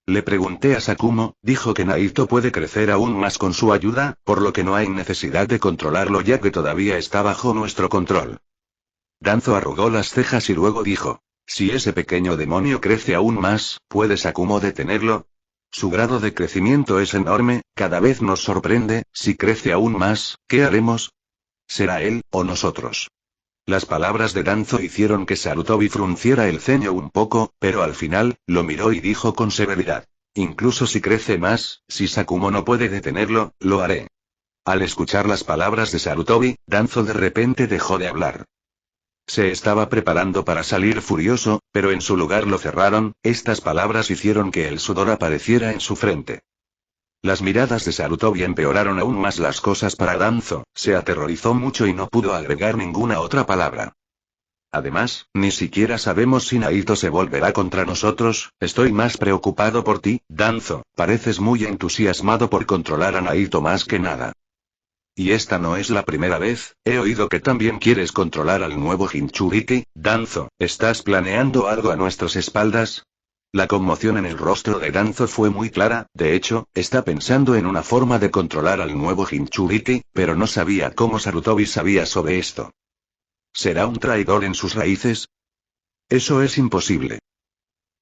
Le pregunté a Sakumo, dijo que Naito puede crecer aún más con su ayuda, por lo que no hay necesidad de controlarlo ya que todavía está bajo nuestro control. Danzo arrugó las cejas y luego dijo, «Si ese pequeño demonio crece aún más, ¿puede Sakumo detenerlo? Su grado de crecimiento es enorme, cada vez nos sorprende, si crece aún más, ¿qué haremos? ¿Será él, o nosotros?» Las palabras de Danzo hicieron que Sarutobi frunciera el ceño un poco, pero al final, lo miró y dijo con severidad. «Incluso si crece más, si Sakumo no puede detenerlo, lo haré». Al escuchar las palabras de Sarutobi, Danzo de repente dejó de hablar. Se estaba preparando para salir furioso, pero en su lugar lo cerraron, estas palabras hicieron que el sudor apareciera en su frente. Las miradas de Sarutobi empeoraron aún más las cosas para Danzo, se aterrorizó mucho y no pudo agregar ninguna otra palabra. Además, ni siquiera sabemos si Naito se volverá contra nosotros, estoy más preocupado por ti, Danzo, pareces muy entusiasmado por controlar a Naito más que nada. Y esta no es la primera vez, he oído que también quieres controlar al nuevo Jinchuriki, Danzo, ¿estás planeando algo a nuestras espaldas? La conmoción en el rostro de Danzo fue muy clara, de hecho, está pensando en una forma de controlar al nuevo Jinchuriki, pero no sabía cómo Sarutobi sabía sobre esto. ¿Será un traidor en sus raíces? Eso es imposible.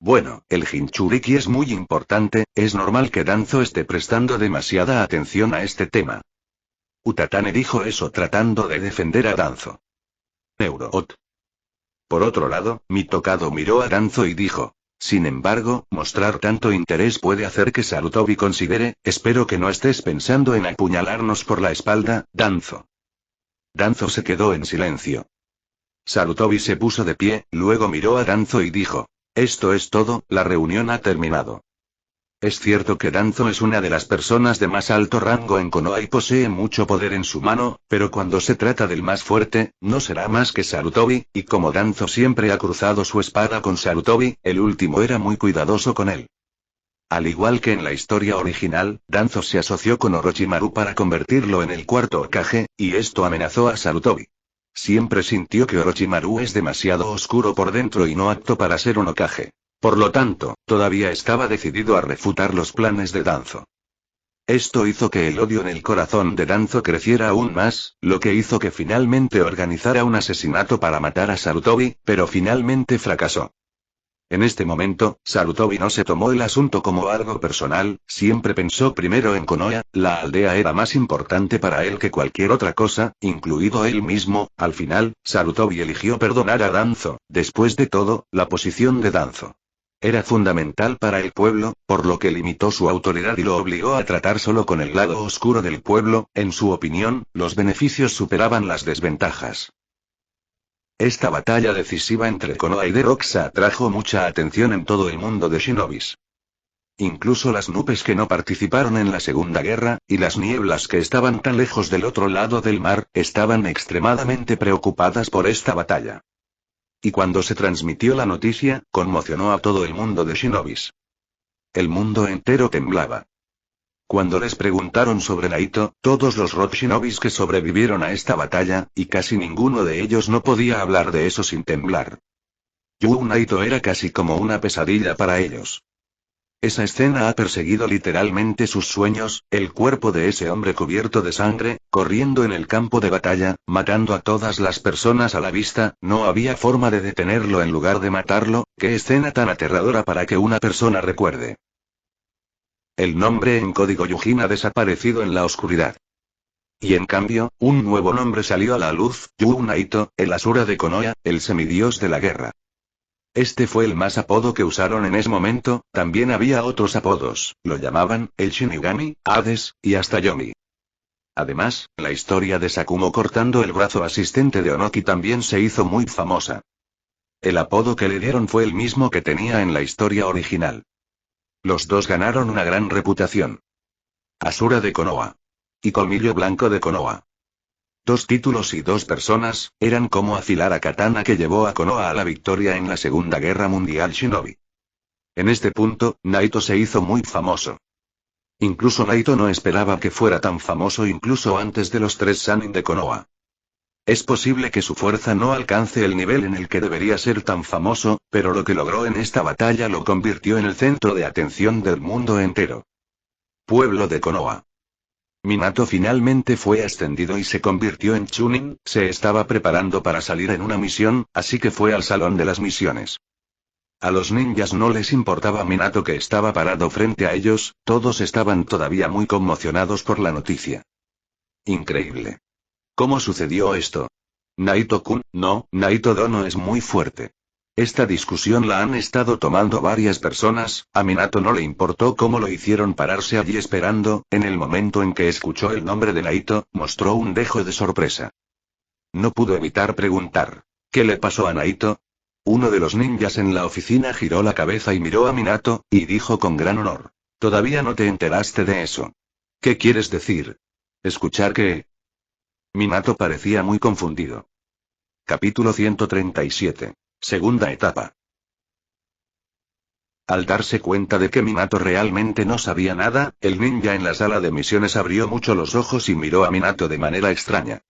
Bueno, el Jinchuriki es muy importante, es normal que Danzo esté prestando demasiada atención a este tema. Utatane dijo eso tratando de defender a Danzo. Neuroot. Por otro lado, Mitokado miró a Danzo y dijo: sin embargo, mostrar tanto interés puede hacer que Sarutobi considere, espero que no estés pensando en apuñalarnos por la espalda, Danzo. Danzo se quedó en silencio. Sarutobi se puso de pie, luego miró a Danzo y dijo: esto es todo, la reunión ha terminado. Es cierto que Danzo es una de las personas de más alto rango en Konoha y posee mucho poder en su mano, pero cuando se trata del más fuerte, no será más que Sarutobi, y como Danzo siempre ha cruzado su espada con Sarutobi, el último era muy cuidadoso con él. Al igual que en la historia original, Danzo se asoció con Orochimaru para convertirlo en el cuarto Hokage, y esto amenazó a Sarutobi. Siempre sintió que Orochimaru es demasiado oscuro por dentro y no apto para ser un Hokage. Por lo tanto, todavía estaba decidido a refutar los planes de Danzo. Esto hizo que el odio en el corazón de Danzo creciera aún más, lo que hizo que finalmente organizara un asesinato para matar a Sarutobi, pero finalmente fracasó. En este momento, Sarutobi no se tomó el asunto como algo personal, siempre pensó primero en Konoha, la aldea era más importante para él que cualquier otra cosa, incluido él mismo. Al final, Sarutobi eligió perdonar a Danzo. Después de todo, la posición de Danzo era fundamental para el pueblo, por lo que limitó su autoridad y lo obligó a tratar solo con el lado oscuro del pueblo. En su opinión, los beneficios superaban las desventajas. Esta batalla decisiva entre Konoha y Deroxa atrajo mucha atención en todo el mundo de shinobis. Incluso las nubes que no participaron en la Segunda Guerra, y las nieblas que estaban tan lejos del otro lado del mar, estaban extremadamente preocupadas por esta batalla. Y cuando se transmitió la noticia, conmocionó a todo el mundo de shinobis. El mundo entero temblaba. Cuando les preguntaron sobre Naito, todos los Rock Shinobis que sobrevivieron a esta batalla, y casi ninguno de ellos no podía hablar de eso sin temblar. Yu Naito era casi como una pesadilla para ellos. Esa escena ha perseguido literalmente sus sueños, el cuerpo de ese hombre cubierto de sangre, corriendo en el campo de batalla, matando a todas las personas a la vista, no había forma de detenerlo en lugar de matarlo. Qué escena tan aterradora para que una persona recuerde. El nombre en código Yujin ha desaparecido en la oscuridad. Y en cambio, un nuevo nombre salió a la luz: Yu Naito, el Asura de Konoha, el semidios de la guerra. Este fue el más apodo que usaron en ese momento. También había otros apodos, lo llamaban el Shinigami, Hades, y hasta Yomi. Además, la historia de Sakumo cortando el brazo asistente de Onoki también se hizo muy famosa. El apodo que le dieron fue el mismo que tenía en la historia original. Los dos ganaron una gran reputación. Asura de Konoha. Y Colmillo Blanco de Konoha. 2 títulos y 2 personas, eran como afilar a katana que llevó a Konoha a la victoria en la Segunda Guerra Mundial Shinobi. En este punto, Naito se hizo muy famoso. Incluso Naito no esperaba que fuera tan famoso incluso antes de los 3 Sannin de Konoha. Es posible que su fuerza no alcance el nivel en el que debería ser tan famoso, pero lo que logró en esta batalla lo convirtió en el centro de atención del mundo entero. Pueblo de Konoha. Minato finalmente fue ascendido y se convirtió en Chunin, se estaba preparando para salir en una misión, así que fue al salón de las misiones. A los ninjas no les importaba Minato que estaba parado frente a ellos, todos estaban todavía muy conmocionados por la noticia. Increíble. ¿Cómo sucedió esto? Naito-kun, no, Naito-dono es muy fuerte. Esta discusión la han estado tomando varias personas. A Minato no le importó cómo lo hicieron pararse allí esperando. En el momento en que escuchó el nombre de Naito, mostró un dejo de sorpresa. No pudo evitar preguntar: ¿qué le pasó a Naito? Uno de los ninjas en la oficina giró la cabeza y miró a Minato, y dijo con gran honor: ¿todavía no te enteraste de eso? ¿Qué quieres decir? ¿Escuchar qué? Minato parecía muy confundido. Capítulo 137. Segunda etapa. Al darse cuenta de que Minato realmente no sabía nada, el ninja en la sala de misiones abrió mucho los ojos y miró a Minato de manera extraña.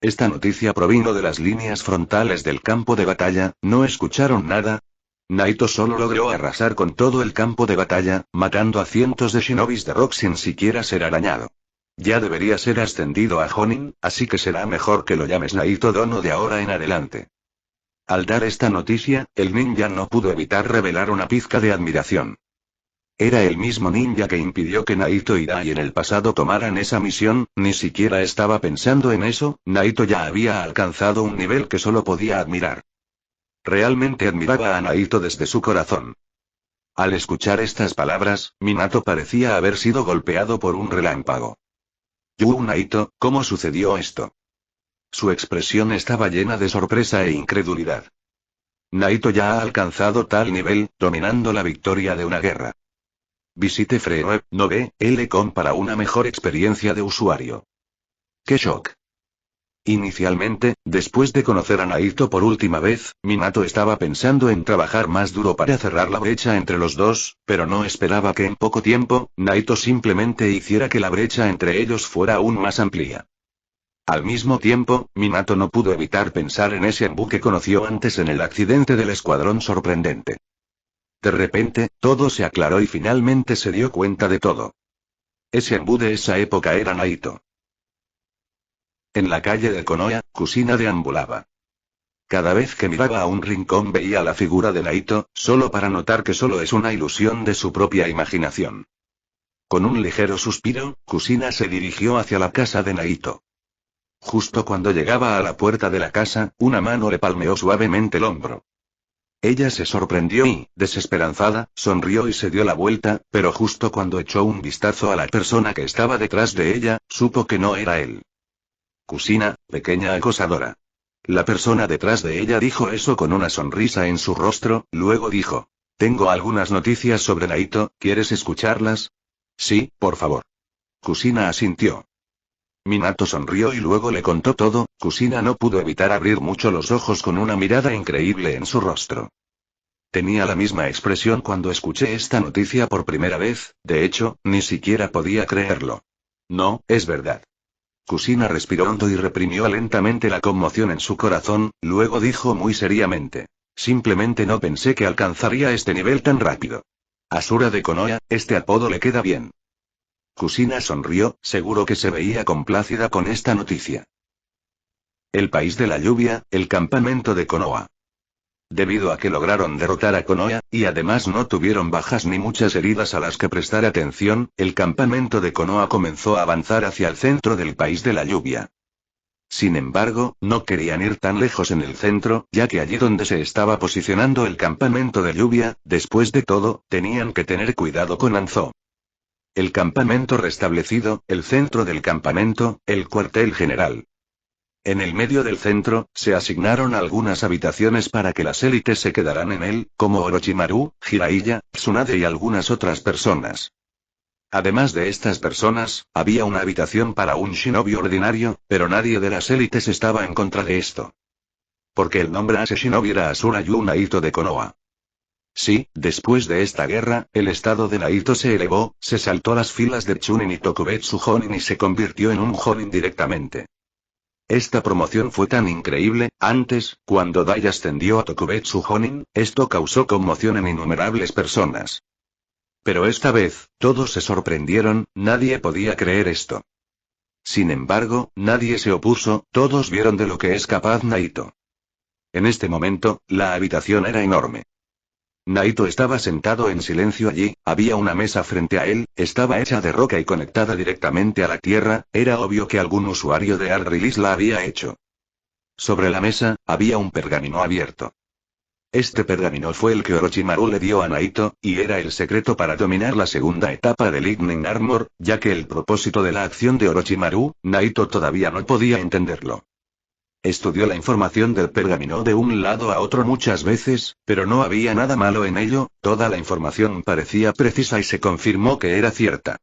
Esta noticia provino de las líneas frontales del campo de batalla. ¿No escucharon nada? Naito solo logró arrasar con todo el campo de batalla, matando a cientos de shinobis de rock sin siquiera ser arañado. Ya debería ser ascendido a Jonin, así que será mejor que lo llames Naito-dono de ahora en adelante. Al dar esta noticia, el ninja no pudo evitar revelar una pizca de admiración. Era el mismo ninja que impidió que Naito y Dai en el pasado tomaran esa misión, ni siquiera estaba pensando en eso, Naito ya había alcanzado un nivel que solo podía admirar. Realmente admiraba a Naito desde su corazón. Al escuchar estas palabras, Minato parecía haber sido golpeado por un relámpago. Naito, ¿cómo sucedió esto? Su expresión estaba llena de sorpresa e incredulidad. Naito ya ha alcanzado tal nivel, dominando la victoria de una guerra. Visite Freeweb, no ve, L.com para una mejor experiencia de usuario. ¡Qué shock! Inicialmente, después de conocer a Naito por última vez, Minato estaba pensando en trabajar más duro para cerrar la brecha entre los dos, pero no esperaba que en poco tiempo, Naito simplemente hiciera que la brecha entre ellos fuera aún más amplia. Al mismo tiempo, Minato no pudo evitar pensar en ese Enbu que conoció antes en el accidente del escuadrón sorprendente. De repente, todo se aclaró y finalmente se dio cuenta de todo. Ese Enbu de esa época era Naito. En la calle de Konoha, Kushina deambulaba. Cada vez que miraba a un rincón veía la figura de Naito, solo para notar que solo es una ilusión de su propia imaginación. Con un ligero suspiro, Kushina se dirigió hacia la casa de Naito. Justo cuando llegaba a la puerta de la casa, una mano le palmeó suavemente el hombro. Ella se sorprendió y, desesperanzada, sonrió y se dio la vuelta, pero justo cuando echó un vistazo a la persona que estaba detrás de ella, supo que no era él. Kushina, pequeña acosadora. La persona detrás de ella dijo eso con una sonrisa en su rostro, luego dijo: tengo algunas noticias sobre Naito, ¿quieres escucharlas? Sí, por favor. Kushina asintió. Minato sonrió y luego le contó todo. Kushina no pudo evitar abrir mucho los ojos con una mirada increíble en su rostro. Tenía la misma expresión cuando escuché esta noticia por primera vez, de hecho, ni siquiera podía creerlo. No, es verdad. Kushina respiró hondo y reprimió lentamente la conmoción en su corazón, luego dijo muy seriamente: simplemente no pensé que alcanzaría este nivel tan rápido. Asura de Konoha, este apodo le queda bien. Kushina sonrió, seguro que se veía complacida con esta noticia. El país de la lluvia, el campamento de Konoha. Debido a que lograron derrotar a Konoha, y además no tuvieron bajas ni muchas heridas a las que prestar atención, el campamento de Konoha comenzó a avanzar hacia el centro del país de la lluvia. Sin embargo, no querían ir tan lejos en el centro, ya que allí donde se estaba posicionando el campamento de lluvia, después de todo, tenían que tener cuidado con Anzo. El campamento restablecido, el centro del campamento, el cuartel general. En el medio del centro, se asignaron algunas habitaciones para que las élites se quedaran en él, como Orochimaru, Jiraiya, Tsunade y algunas otras personas. Además de estas personas, había una habitación para un shinobi ordinario, pero nadie de las élites estaba en contra de esto. Porque el nombre Ase Shinobi era Asura Yu Naito de Konoha. Sí, después de esta guerra, el estado de Naito se elevó, se saltó las filas de Chunin y Tokubetsu Jonin y se convirtió en un Jonin directamente. Esta promoción fue tan increíble, antes, cuando Dai ascendió a Tokubetsu Jonin, esto causó conmoción en innumerables personas. Pero esta vez, todos se sorprendieron, nadie podía creer esto. Sin embargo, nadie se opuso, todos vieron de lo que es capaz Naito. En este momento, la habitación era enorme. Naito estaba sentado en silencio allí, había una mesa frente a él, estaba hecha de roca y conectada directamente a la tierra, era obvio que algún usuario de Art Release la había hecho. Sobre la mesa, había un pergamino abierto. Este pergamino fue el que Orochimaru le dio a Naito, y era el secreto para dominar la segunda etapa del Lightning Armor, ya que el propósito de la acción de Orochimaru, Naito todavía no podía entenderlo. Estudió la información del pergamino de un lado a otro muchas veces, pero no había nada malo en ello, toda la información parecía precisa y se confirmó que era cierta.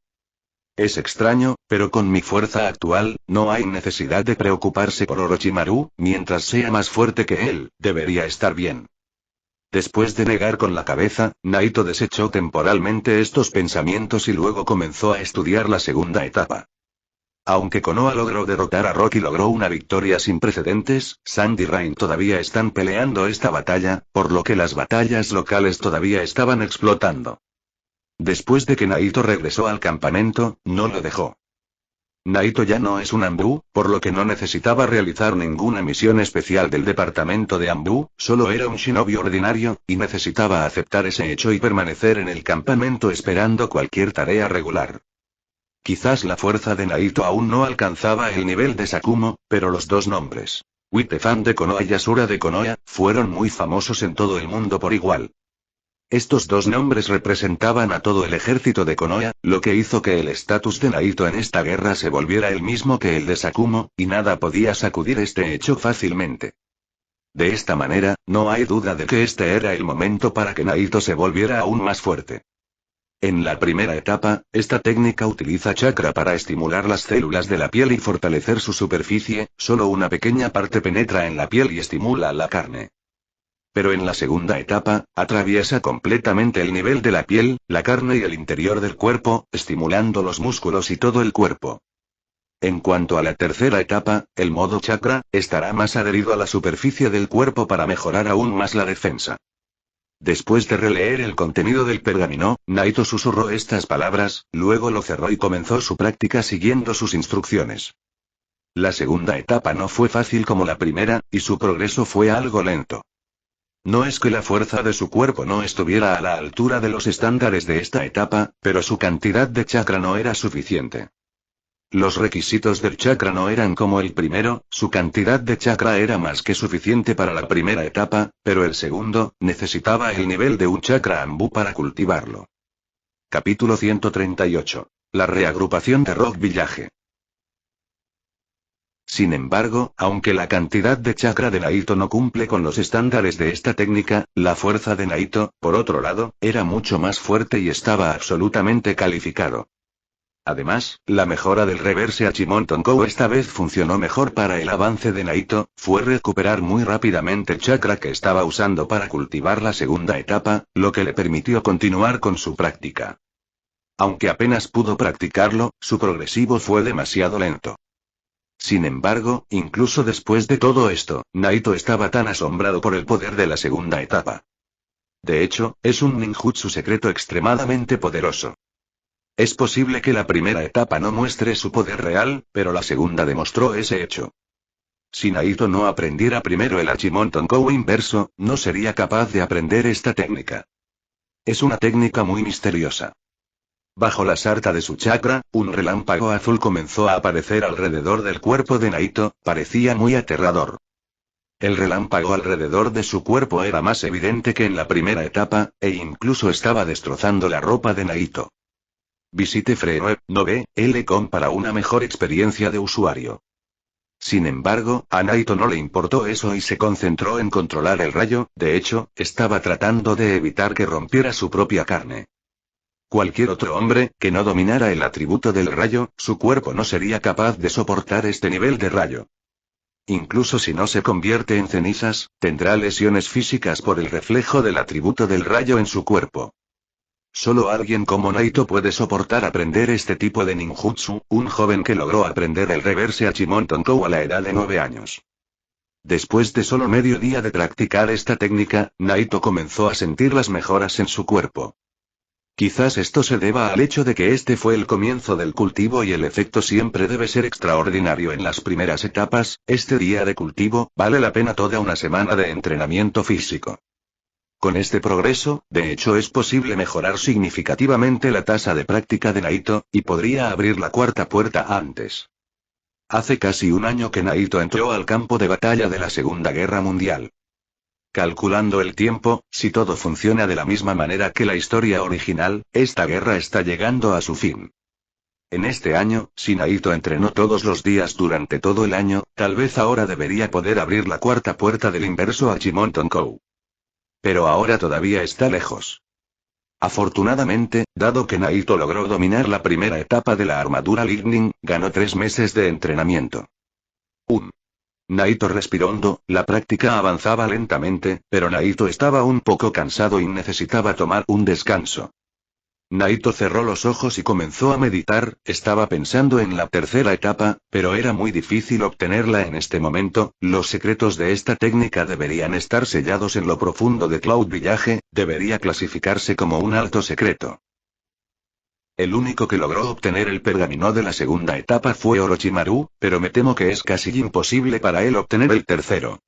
Es extraño, pero con mi fuerza actual, no hay necesidad de preocuparse por Orochimaru, mientras sea más fuerte que él, debería estar bien. Después de negar con la cabeza, Naito desechó temporalmente estos pensamientos y luego comenzó a estudiar la segunda etapa. Aunque Konoha logró derrotar a Rock y logró una victoria sin precedentes, Sand y Rain todavía están peleando esta batalla, por lo que las batallas locales todavía estaban explotando. Después de que Naito regresó al campamento, no lo dejó. Naito ya no es un Anbu, por lo que no necesitaba realizar ninguna misión especial del departamento de Anbu, solo era un shinobi ordinario, y necesitaba aceptar ese hecho y permanecer en el campamento esperando cualquier tarea regular. Quizás la fuerza de Naito aún no alcanzaba el nivel de Sakumo, pero los dos nombres, Whitefang de Konoha y Asura de Konoha, fueron muy famosos en todo el mundo por igual. Estos dos nombres representaban a todo el ejército de Konoha, lo que hizo que el estatus de Naito en esta guerra se volviera el mismo que el de Sakumo, y nada podía sacudir este hecho fácilmente. De esta manera, no hay duda de que este era el momento para que Naito se volviera aún más fuerte. En la primera etapa, esta técnica utiliza chakra para estimular las células de la piel y fortalecer su superficie, solo una pequeña parte penetra en la piel y estimula la carne. Pero en la segunda etapa, atraviesa completamente el nivel de la piel, la carne y el interior del cuerpo, estimulando los músculos y todo el cuerpo. En cuanto a la tercera etapa, el modo chakra, estará más adherido a la superficie del cuerpo para mejorar aún más la defensa. Después de releer el contenido del pergamino, Naito susurró estas palabras, luego lo cerró y comenzó su práctica siguiendo sus instrucciones. La segunda etapa no fue fácil como la primera, y su progreso fue algo lento. No es que la fuerza de su cuerpo no estuviera a la altura de los estándares de esta etapa, pero su cantidad de chakra no era suficiente. Los requisitos del chakra no eran como el primero, su cantidad de chakra era más que suficiente para la primera etapa, pero el segundo, necesitaba el nivel de un chakra Anbu para cultivarlo. Capítulo 138. La reagrupación de Rock Village. Sin embargo, aunque la cantidad de chakra de Naito no cumple con los estándares de esta técnica, la fuerza de Naito, por otro lado, era mucho más fuerte y estaba absolutamente calificado. Además, la mejora del reverse Hachimon Tonkou esta vez funcionó mejor para el avance de Naito, fue recuperar muy rápidamente el chakra que estaba usando para cultivar la segunda etapa, lo que le permitió continuar con su práctica. Aunque apenas pudo practicarlo, su progresivo fue demasiado lento. Sin embargo, incluso después de todo esto, Naito estaba tan asombrado por el poder de la segunda etapa. De hecho, es un ninjutsu secreto extremadamente poderoso. Es posible que la primera etapa no muestre su poder real, pero la segunda demostró ese hecho. Si Naito no aprendiera primero el Hachimon Tonkou inverso, no sería capaz de aprender esta técnica. Es una técnica muy misteriosa. Bajo la sarta de su chakra, un relámpago azul comenzó a aparecer alrededor del cuerpo de Naito, parecía muy aterrador. El relámpago alrededor de su cuerpo era más evidente que en la primera etapa, e incluso estaba destrozando la ropa de Naito. Visite free.no.com para una mejor experiencia de usuario. Sin embargo, a Naito no le importó eso y se concentró en controlar el rayo, de hecho, estaba tratando de evitar que rompiera su propia carne. Cualquier otro hombre, que no dominara el atributo del rayo, su cuerpo no sería capaz de soportar este nivel de rayo. Incluso si no se convierte en cenizas, tendrá lesiones físicas por el reflejo del atributo del rayo en su cuerpo. Solo alguien como Naito puede soportar aprender este tipo de ninjutsu, un joven que logró aprender el reverse Hachimon Tonkou a la edad de 9 años. Después de solo medio día de practicar esta técnica, Naito comenzó a sentir las mejoras en su cuerpo. Quizás esto se deba al hecho de que este fue el comienzo del cultivo y el efecto siempre debe ser extraordinario en las primeras etapas, este día de cultivo, vale la pena toda una semana de entrenamiento físico. Con este progreso, de hecho es posible mejorar significativamente la tasa de práctica de Naito, y podría abrir la cuarta puerta antes. Hace casi un año que Naito entró al campo de batalla de la Segunda Guerra Mundial. Calculando el tiempo, si todo funciona de la misma manera que la historia original, esta guerra está llegando a su fin. En este año, si Naito entrenó todos los días durante todo el año, tal vez ahora debería poder abrir la cuarta puerta del inverso Hachimon Tonkou. Pero ahora todavía está lejos. Afortunadamente, dado que Naito logró dominar la primera etapa de la armadura Lightning, ganó 3 meses de entrenamiento. Naito respiró hondo, la práctica avanzaba lentamente, pero Naito estaba un poco cansado y necesitaba tomar un descanso. Naito cerró los ojos y comenzó a meditar, estaba pensando en la tercera etapa, pero era muy difícil obtenerla en este momento, los secretos de esta técnica deberían estar sellados en lo profundo de Cloud Village, debería clasificarse como un alto secreto. El único que logró obtener el pergamino de la segunda etapa fue Orochimaru, pero me temo que es casi imposible para él obtener el tercero.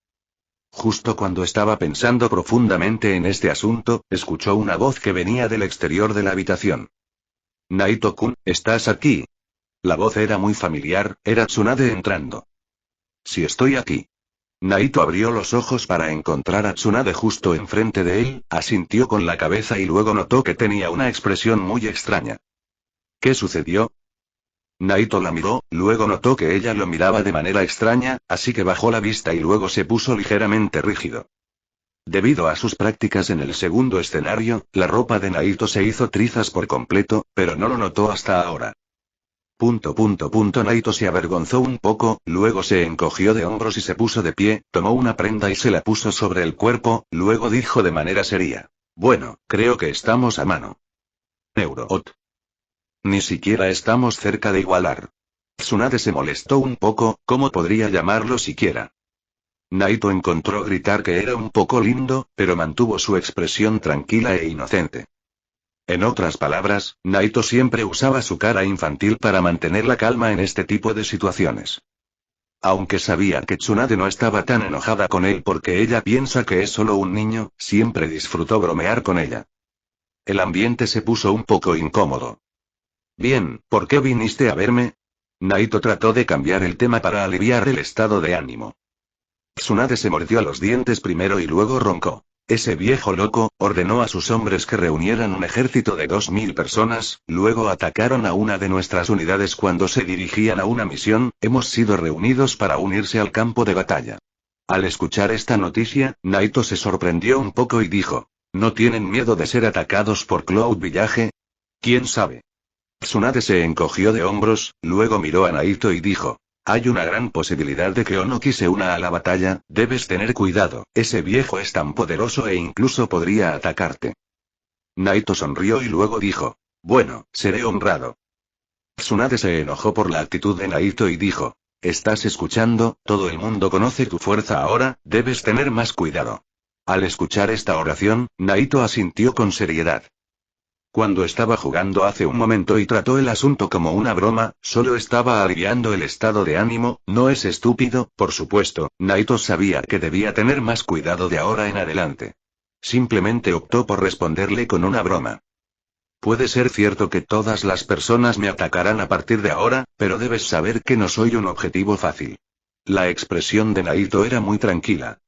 Justo cuando estaba pensando profundamente en este asunto, escuchó una voz que venía del exterior de la habitación. Naito-kun, ¿estás aquí? La voz era muy familiar, era Tsunade entrando. Sí, estoy aquí. Naito abrió los ojos para encontrar a Tsunade justo enfrente de él, asintió con la cabeza y luego notó que tenía una expresión muy extraña. ¿Qué sucedió? Naito la miró, luego notó que ella lo miraba de manera extraña, así que bajó la vista y luego se puso ligeramente rígido. Debido a sus prácticas en el segundo escenario, la ropa de Naito se hizo trizas por completo, pero no lo notó hasta ahora. Naito se avergonzó un poco, luego se encogió de hombros y se puso de pie, tomó una prenda y se la puso sobre el cuerpo, luego dijo de manera seria. Bueno, creo que estamos a mano. Neuroot. Ni siquiera estamos cerca de igualar. Tsunade se molestó un poco, ¿cómo podría llamarlo siquiera? Naito encontró gritar que era un poco lindo, pero mantuvo su expresión tranquila e inocente. En otras palabras, Naito siempre usaba su cara infantil para mantener la calma en este tipo de situaciones. Aunque sabía que Tsunade no estaba tan enojada con él porque ella piensa que es solo un niño, siempre disfrutó bromear con ella. El ambiente se puso un poco incómodo. Bien, ¿por qué viniste a verme? Naito trató de cambiar el tema para aliviar el estado de ánimo. Tsunade se mordió los dientes primero y luego roncó. Ese viejo loco, ordenó a sus hombres que reunieran un ejército de 2000 personas, luego atacaron a una de nuestras unidades cuando se dirigían a una misión, hemos sido reunidos para unirse al campo de batalla. Al escuchar esta noticia, Naito se sorprendió un poco y dijo, ¿no tienen miedo de ser atacados por Cloud Village? ¿Quién sabe? Tsunade se encogió de hombros, luego miró a Naito y dijo, hay una gran posibilidad de que Onoki se una a la batalla, debes tener cuidado, ese viejo es tan poderoso e incluso podría atacarte. Naito sonrió y luego dijo, bueno, seré honrado. Tsunade se enojó por la actitud de Naito y dijo, ¿estás escuchando? Todo el mundo conoce tu fuerza ahora, debes tener más cuidado. Al escuchar esta oración, Naito asintió con seriedad. Cuando estaba jugando hace un momento y trató el asunto como una broma, solo estaba aliviando el estado de ánimo, no es estúpido, por supuesto, Naito sabía que debía tener más cuidado de ahora en adelante. Simplemente optó por responderle con una broma. Puede ser cierto que todas las personas me atacarán a partir de ahora, pero debes saber que no soy un objetivo fácil. La expresión de Naito era muy tranquila.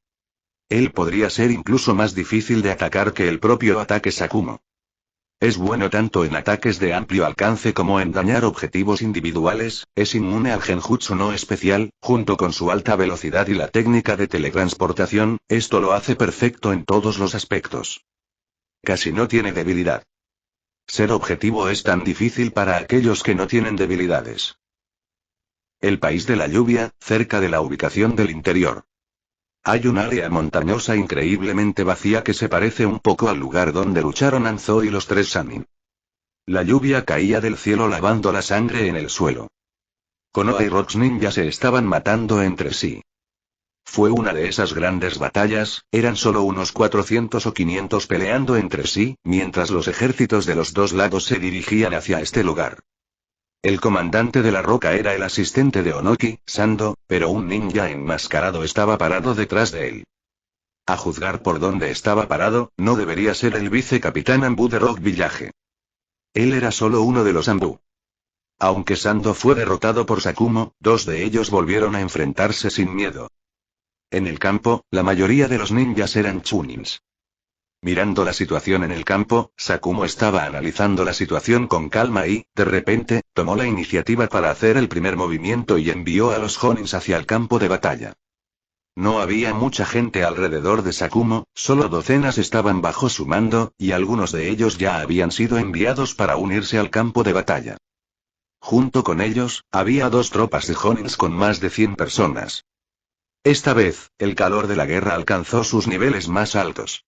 Él podría ser incluso más difícil de atacar que el propio ataque Sakumo. Es bueno tanto en ataques de amplio alcance como en dañar objetivos individuales, es inmune al genjutsu no especial, junto con su alta velocidad y la técnica de teletransportación, esto lo hace perfecto en todos los aspectos. Casi no tiene debilidad. Ser objetivo es tan difícil para aquellos que no tienen debilidades. El país de la lluvia, cerca de la ubicación del interior. Hay un área montañosa increíblemente vacía que se parece un poco al lugar donde lucharon Anzo y los 3 Sannin. La lluvia caía del cielo lavando la sangre en el suelo. Konoha y Rocks Ninja se estaban matando entre sí. Fue una de esas grandes batallas, eran solo unos 400 o 500 peleando entre sí, mientras los ejércitos de los dos lados se dirigían hacia este lugar. El comandante de la roca era el asistente de Onoki, Sando, pero un ninja enmascarado estaba parado detrás de él. A juzgar por dónde estaba parado, no debería ser el vicecapitán Ambu de Rock Village. Él era solo uno de los Ambu. Aunque Sando fue derrotado por Sakumo, dos de ellos volvieron a enfrentarse sin miedo. En el campo, la mayoría de los ninjas eran chunins. Mirando la situación en el campo, Sakumo estaba analizando la situación con calma y, de repente, tomó la iniciativa para hacer el primer movimiento y envió a los Honins hacia el campo de batalla. No había mucha gente alrededor de Sakumo, solo docenas estaban bajo su mando, y algunos de ellos ya habían sido enviados para unirse al campo de batalla. Junto con ellos, había 2 tropas de Honins con más de 100 personas. Esta vez, el calor de la guerra alcanzó sus niveles más altos.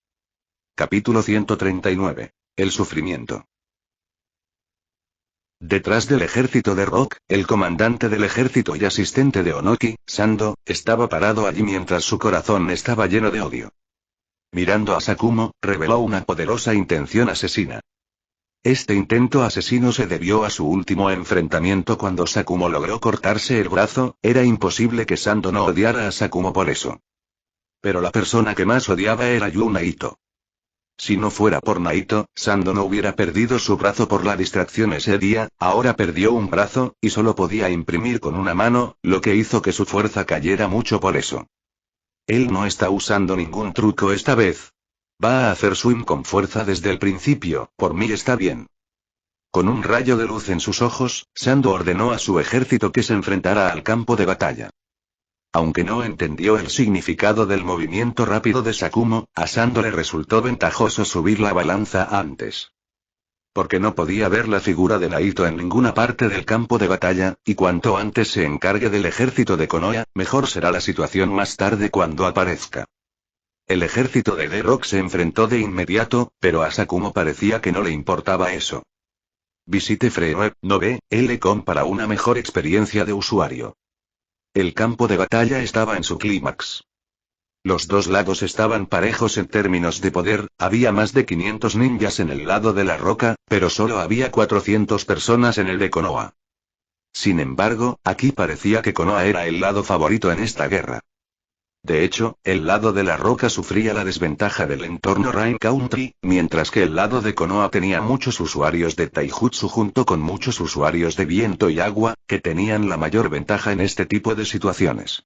Capítulo 139. El sufrimiento. Detrás del ejército de Rock, el comandante del ejército y asistente de Onoki, Sando, estaba parado allí mientras su corazón estaba lleno de odio. Mirando a Sakumo, reveló una poderosa intención asesina. Este intento asesino se debió a su último enfrentamiento cuando Sakumo logró cortarse el brazo. Era imposible que Sando no odiara a Sakumo por eso. Pero la persona que más odiaba era Yu Naito. Si no fuera por Naito, Sando no hubiera perdido su brazo por la distracción ese día. Ahora perdió un brazo, y solo podía imprimir con una mano, lo que hizo que su fuerza cayera mucho por eso. Él no está usando ningún truco esta vez. Va a hacer swing con fuerza desde el principio. Por mí está bien. Con un rayo de luz en sus ojos, Sando ordenó a su ejército que se enfrentara al campo de batalla. Aunque no entendió el significado del movimiento rápido de Sakumo, a Sando le resultó ventajoso subir la balanza antes. Porque no podía ver la figura de Naito en ninguna parte del campo de batalla, y cuanto antes se encargue del ejército de Konoha, mejor será la situación más tarde cuando aparezca. El ejército de D-Rock se enfrentó de inmediato, pero a Sakumo parecía que no le importaba eso. Visite Free no ve, L-Com para una mejor experiencia de usuario. El campo de batalla estaba en su clímax. Los dos lados estaban parejos en términos de poder. Había más de 500 ninjas en el lado de la roca, pero solo había 400 personas en el de Konoha. Sin embargo, aquí parecía que Konoha era el lado favorito en esta guerra. De hecho, el lado de la roca sufría la desventaja del entorno Rain Country, mientras que el lado de Konoha tenía muchos usuarios de Taijutsu junto con muchos usuarios de viento y agua, que tenían la mayor ventaja en este tipo de situaciones.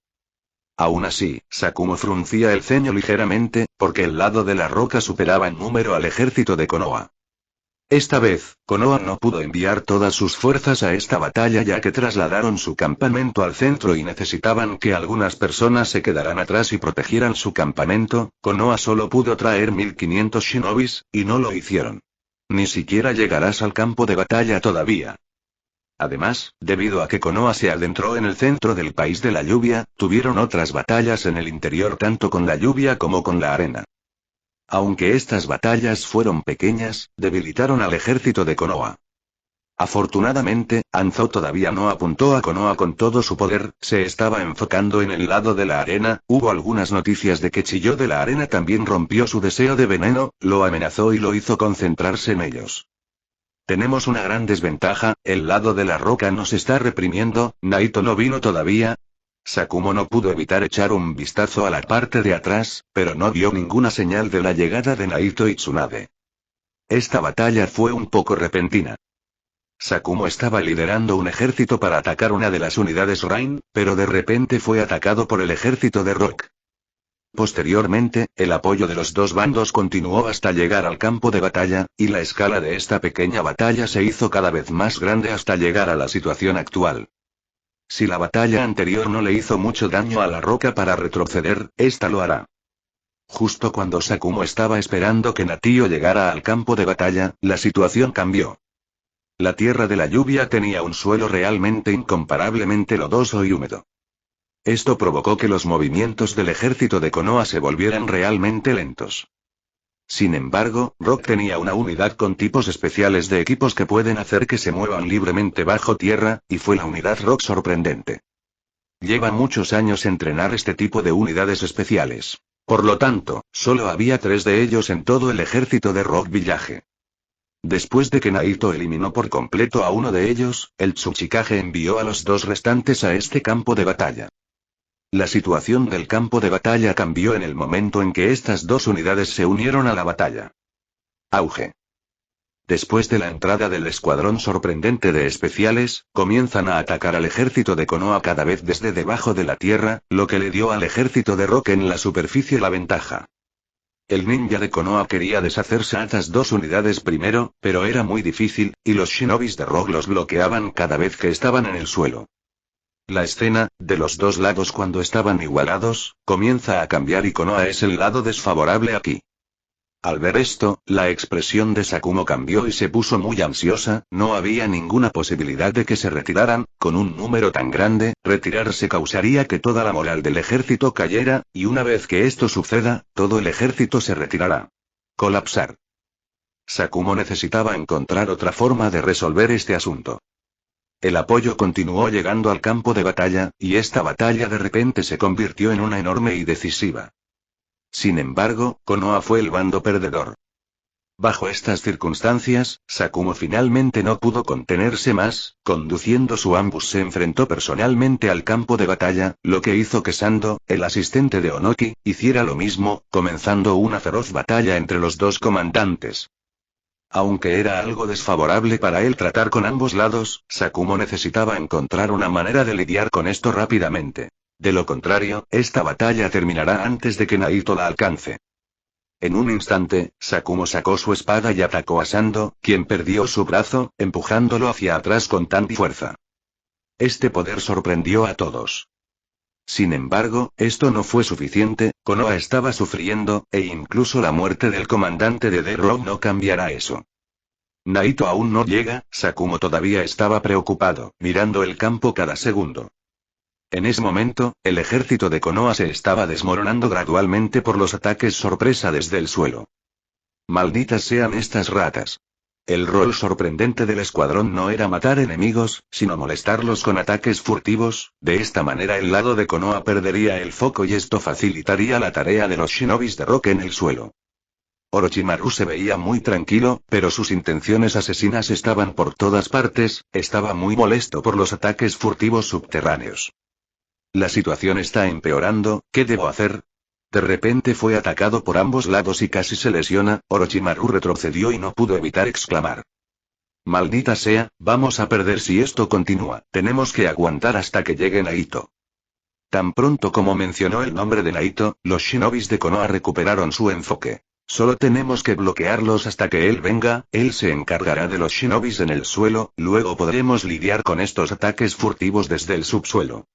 Aún así, Sakumo fruncía el ceño ligeramente, porque el lado de la roca superaba en número al ejército de Konoha. Esta vez, Konoha no pudo enviar todas sus fuerzas a esta batalla ya que trasladaron su campamento al centro y necesitaban que algunas personas se quedaran atrás y protegieran su campamento. Konoha solo pudo traer 1500 shinobis, y no lo hicieron. Ni siquiera llegarás al campo de batalla todavía. Además, debido a que Konoha se adentró en el centro del país de la lluvia, tuvieron otras batallas en el interior tanto con la lluvia como con la arena. Aunque estas batallas fueron pequeñas, debilitaron al ejército de Konoha. Afortunadamente, Hanzo todavía no apuntó a Konoha con todo su poder, se estaba enfocando en el lado de la arena. Hubo algunas noticias de que Chiyo de la arena también rompió su deseo de veneno, lo amenazó y lo hizo concentrarse en ellos. Tenemos una gran desventaja, el lado de la roca nos está reprimiendo. Naito no vino todavía. Sakumo no pudo evitar echar un vistazo a la parte de atrás, pero no vio ninguna señal de la llegada de Naito y Tsunade. Esta batalla fue un poco repentina. Sakumo estaba liderando un ejército para atacar una de las unidades Rain, pero de repente fue atacado por el ejército de Rock. Posteriormente, el apoyo de los dos bandos continuó hasta llegar al campo de batalla, y la escala de esta pequeña batalla se hizo cada vez más grande hasta llegar a la situación actual. Si la batalla anterior no le hizo mucho daño a la roca para retroceder, esta lo hará. Justo cuando Sakumo estaba esperando que Natio llegara al campo de batalla, la situación cambió. La tierra de la lluvia tenía un suelo realmente incomparablemente lodoso y húmedo. Esto provocó que los movimientos del ejército de Konoha se volvieran realmente lentos. Sin embargo, Rock tenía una unidad con tipos especiales de equipos que pueden hacer que se muevan libremente bajo tierra, y fue la unidad Rock sorprendente. Lleva muchos años entrenar este tipo de unidades especiales. Por lo tanto, solo había 3 de ellos en todo el ejército de Rock Village. Después de que Naito eliminó por completo a uno de ellos, el Tsuchikage envió a los 2 restantes a este campo de batalla. La situación del campo de batalla cambió en el momento en que estas 2 unidades se unieron a la batalla. Auge. Después de la entrada del escuadrón sorprendente de especiales, comienzan a atacar al ejército de Konoha cada vez desde debajo de la tierra, lo que le dio al ejército de Rock en la superficie la ventaja. El ninja de Konoha quería deshacerse a estas 2 unidades primero, pero era muy difícil, y los shinobis de Rock los bloqueaban cada vez que estaban en el suelo. La escena, de los 2 lados cuando estaban igualados, comienza a cambiar y Konoha es el lado desfavorable aquí. Al ver esto, la expresión de Sakumo cambió y se puso muy ansiosa. No había ninguna posibilidad de que se retiraran. Con un número tan grande, retirarse causaría que toda la moral del ejército cayera, y una vez que esto suceda, todo el ejército se retirará. Colapsar. Sakumo necesitaba encontrar otra forma de resolver este asunto. El apoyo continuó llegando al campo de batalla, y esta batalla de repente se convirtió en una enorme y decisiva. Sin embargo, Konoha fue el bando perdedor. Bajo estas circunstancias, Sakumo finalmente no pudo contenerse más, conduciendo su ambus se enfrentó personalmente al campo de batalla, lo que hizo que Sando, el asistente de Onoki, hiciera lo mismo, comenzando una feroz batalla entre los dos comandantes. Aunque era algo desfavorable para él tratar con ambos lados, Sakumo necesitaba encontrar una manera de lidiar con esto rápidamente. De lo contrario, esta batalla terminará antes de que Naito la alcance. En un instante, Sakumo sacó su espada y atacó a Sando, quien perdió su brazo, empujándolo hacia atrás con tanta fuerza. Este poder sorprendió a todos. Sin embargo, esto no fue suficiente, Konoha estaba sufriendo, e incluso la muerte del comandante de The Rock no cambiará eso. Naito aún no llega, Sakumo todavía estaba preocupado, mirando el campo cada segundo. En ese momento, el ejército de Konoha se estaba desmoronando gradualmente por los ataques sorpresa desde el suelo. Malditas sean estas ratas. El rol sorprendente del escuadrón no era matar enemigos, sino molestarlos con ataques furtivos, de esta manera el lado de Konoha perdería el foco y esto facilitaría la tarea de los shinobis de Rock en el suelo. Orochimaru se veía muy tranquilo, pero sus intenciones asesinas estaban por todas partes, estaba muy molesto por los ataques furtivos subterráneos. La situación está empeorando, ¿qué debo hacer? De repente fue atacado por ambos lados y casi se lesiona, Orochimaru retrocedió y no pudo evitar exclamar. Maldita sea, vamos a perder si esto continúa, tenemos que aguantar hasta que llegue Naito. Tan pronto como mencionó el nombre de Naito, los shinobis de Konoha recuperaron su enfoque. Solo tenemos que bloquearlos hasta que él venga, él se encargará de los shinobis en el suelo, luego podremos lidiar con estos ataques furtivos desde el subsuelo.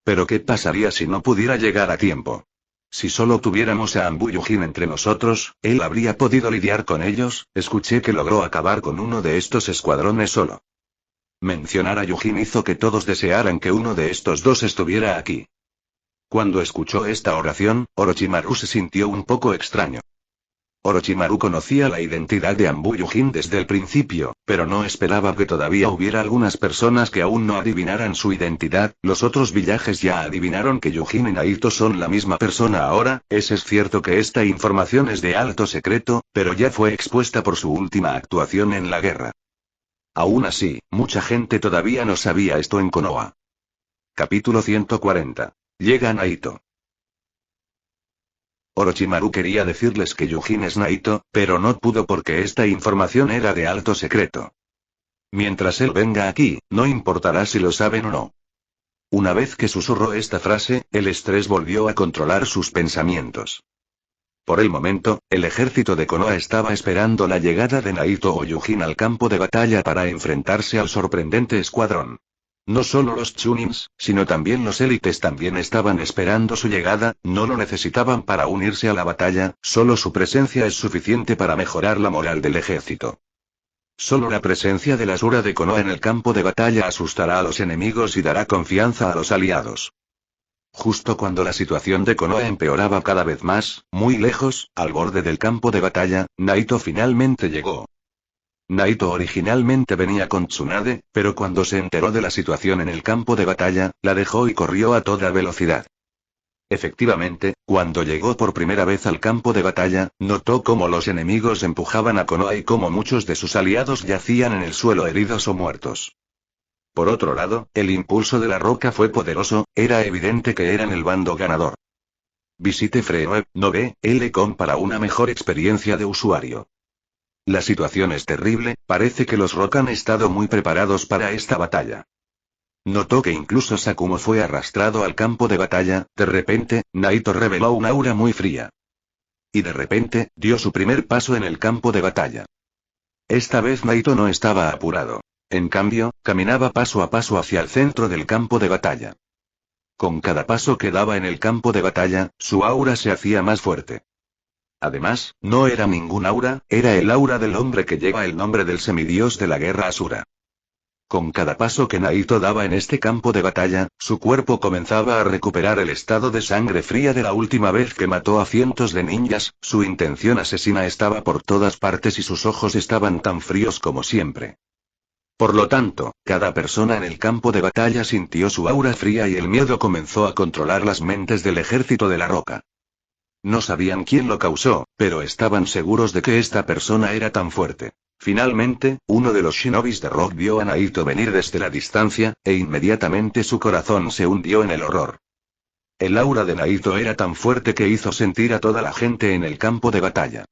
Pero ¿qué pasaría si no pudiera llegar a tiempo? Si solo tuviéramos a Anbu Yujin entre nosotros, él habría podido lidiar con ellos, escuché que logró acabar con uno de estos escuadrones solo. Mencionar a Yujin hizo que todos desearan que uno de estos dos estuviera aquí. Cuando escuchó esta oración, Orochimaru se sintió un poco extraño. Orochimaru conocía la identidad de Anbu Yujin desde el principio, pero no esperaba que todavía hubiera algunas personas que aún no adivinaran su identidad. Los otros villajes ya adivinaron que Yujin y Naito son la misma persona ahora. Es cierto que esta información es de alto secreto, pero ya fue expuesta por su última actuación en la guerra. Aún así, mucha gente todavía no sabía esto en Konoha. Capítulo 140. Llega Naito. Orochimaru quería decirles que Yujin es Naito, pero no pudo porque esta información era de alto secreto. Mientras él venga aquí, no importará si lo saben o no. Una vez que susurró esta frase, el estrés volvió a controlar sus pensamientos. Por el momento, el ejército de Konoha estaba esperando la llegada de Naito o Yujin al campo de batalla para enfrentarse al sorprendente escuadrón. No solo los Chunins, sino también los élites también estaban esperando su llegada, no lo necesitaban para unirse a la batalla, solo su presencia es suficiente para mejorar la moral del ejército. Solo la presencia de la Asura de Konoha en el campo de batalla asustará a los enemigos y dará confianza a los aliados. Justo cuando la situación de Konoha empeoraba cada vez más, muy lejos, al borde del campo de batalla, Naito finalmente llegó. Naito originalmente venía con Tsunade, pero cuando se enteró de la situación en el campo de batalla, la dejó y corrió a toda velocidad. Efectivamente, cuando llegó por primera vez al campo de batalla, notó cómo los enemigos empujaban a Konoha y cómo muchos de sus aliados yacían en el suelo heridos o muertos. Por otro lado, el impulso de la roca fue poderoso, era evidente que eran el bando ganador. Visite Freeweb, no ve, L-Com para una mejor experiencia de usuario. La situación es terrible, parece que los Rock han estado muy preparados para esta batalla. Notó que incluso Sakumo fue arrastrado al campo de batalla, de repente, Naito reveló un aura muy fría. Y de repente, dio su primer paso en el campo de batalla. Esta vez Naito no estaba apurado. En cambio, caminaba paso a paso hacia el centro del campo de batalla. Con cada paso que daba en el campo de batalla, su aura se hacía más fuerte. Además, no era ningún aura, era el aura del hombre que lleva el nombre del semidios de la guerra Asura. Con cada paso que Naito daba en este campo de batalla, su cuerpo comenzaba a recuperar el estado de sangre fría de la última vez que mató a cientos de ninjas, su intención asesina estaba por todas partes y sus ojos estaban tan fríos como siempre. Por lo tanto, cada persona en el campo de batalla sintió su aura fría y el miedo comenzó a controlar las mentes del ejército de la roca. No sabían quién lo causó, pero estaban seguros de que esta persona era tan fuerte. Finalmente, uno de los shinobis de Rock vio a Naito venir desde la distancia, e inmediatamente su corazón se hundió en el horror. El aura de Naito era tan fuerte que hizo sentir a toda la gente en el campo de batalla.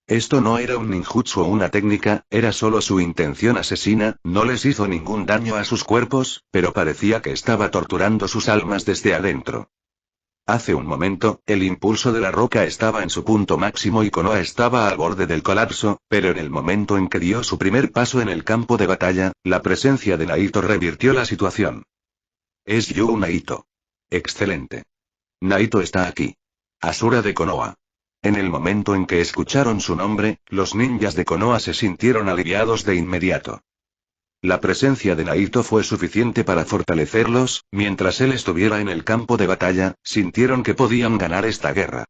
Esto no era un ninjutsu o una técnica, era solo su intención asesina, no les hizo ningún daño a sus cuerpos, pero parecía que estaba torturando sus almas desde adentro. Hace un momento, el impulso de la roca estaba en su punto máximo y Konoha estaba al borde del colapso, pero en el momento en que dio su primer paso en el campo de batalla, la presencia de Naito revirtió la situación. Es Yu Naito. Excelente. Naito está aquí. Asura de Konoha. En el momento en que escucharon su nombre, los ninjas de Konoha se sintieron aliviados de inmediato. La presencia de Naito fue suficiente para fortalecerlos, mientras él estuviera en el campo de batalla, sintieron que podían ganar esta guerra.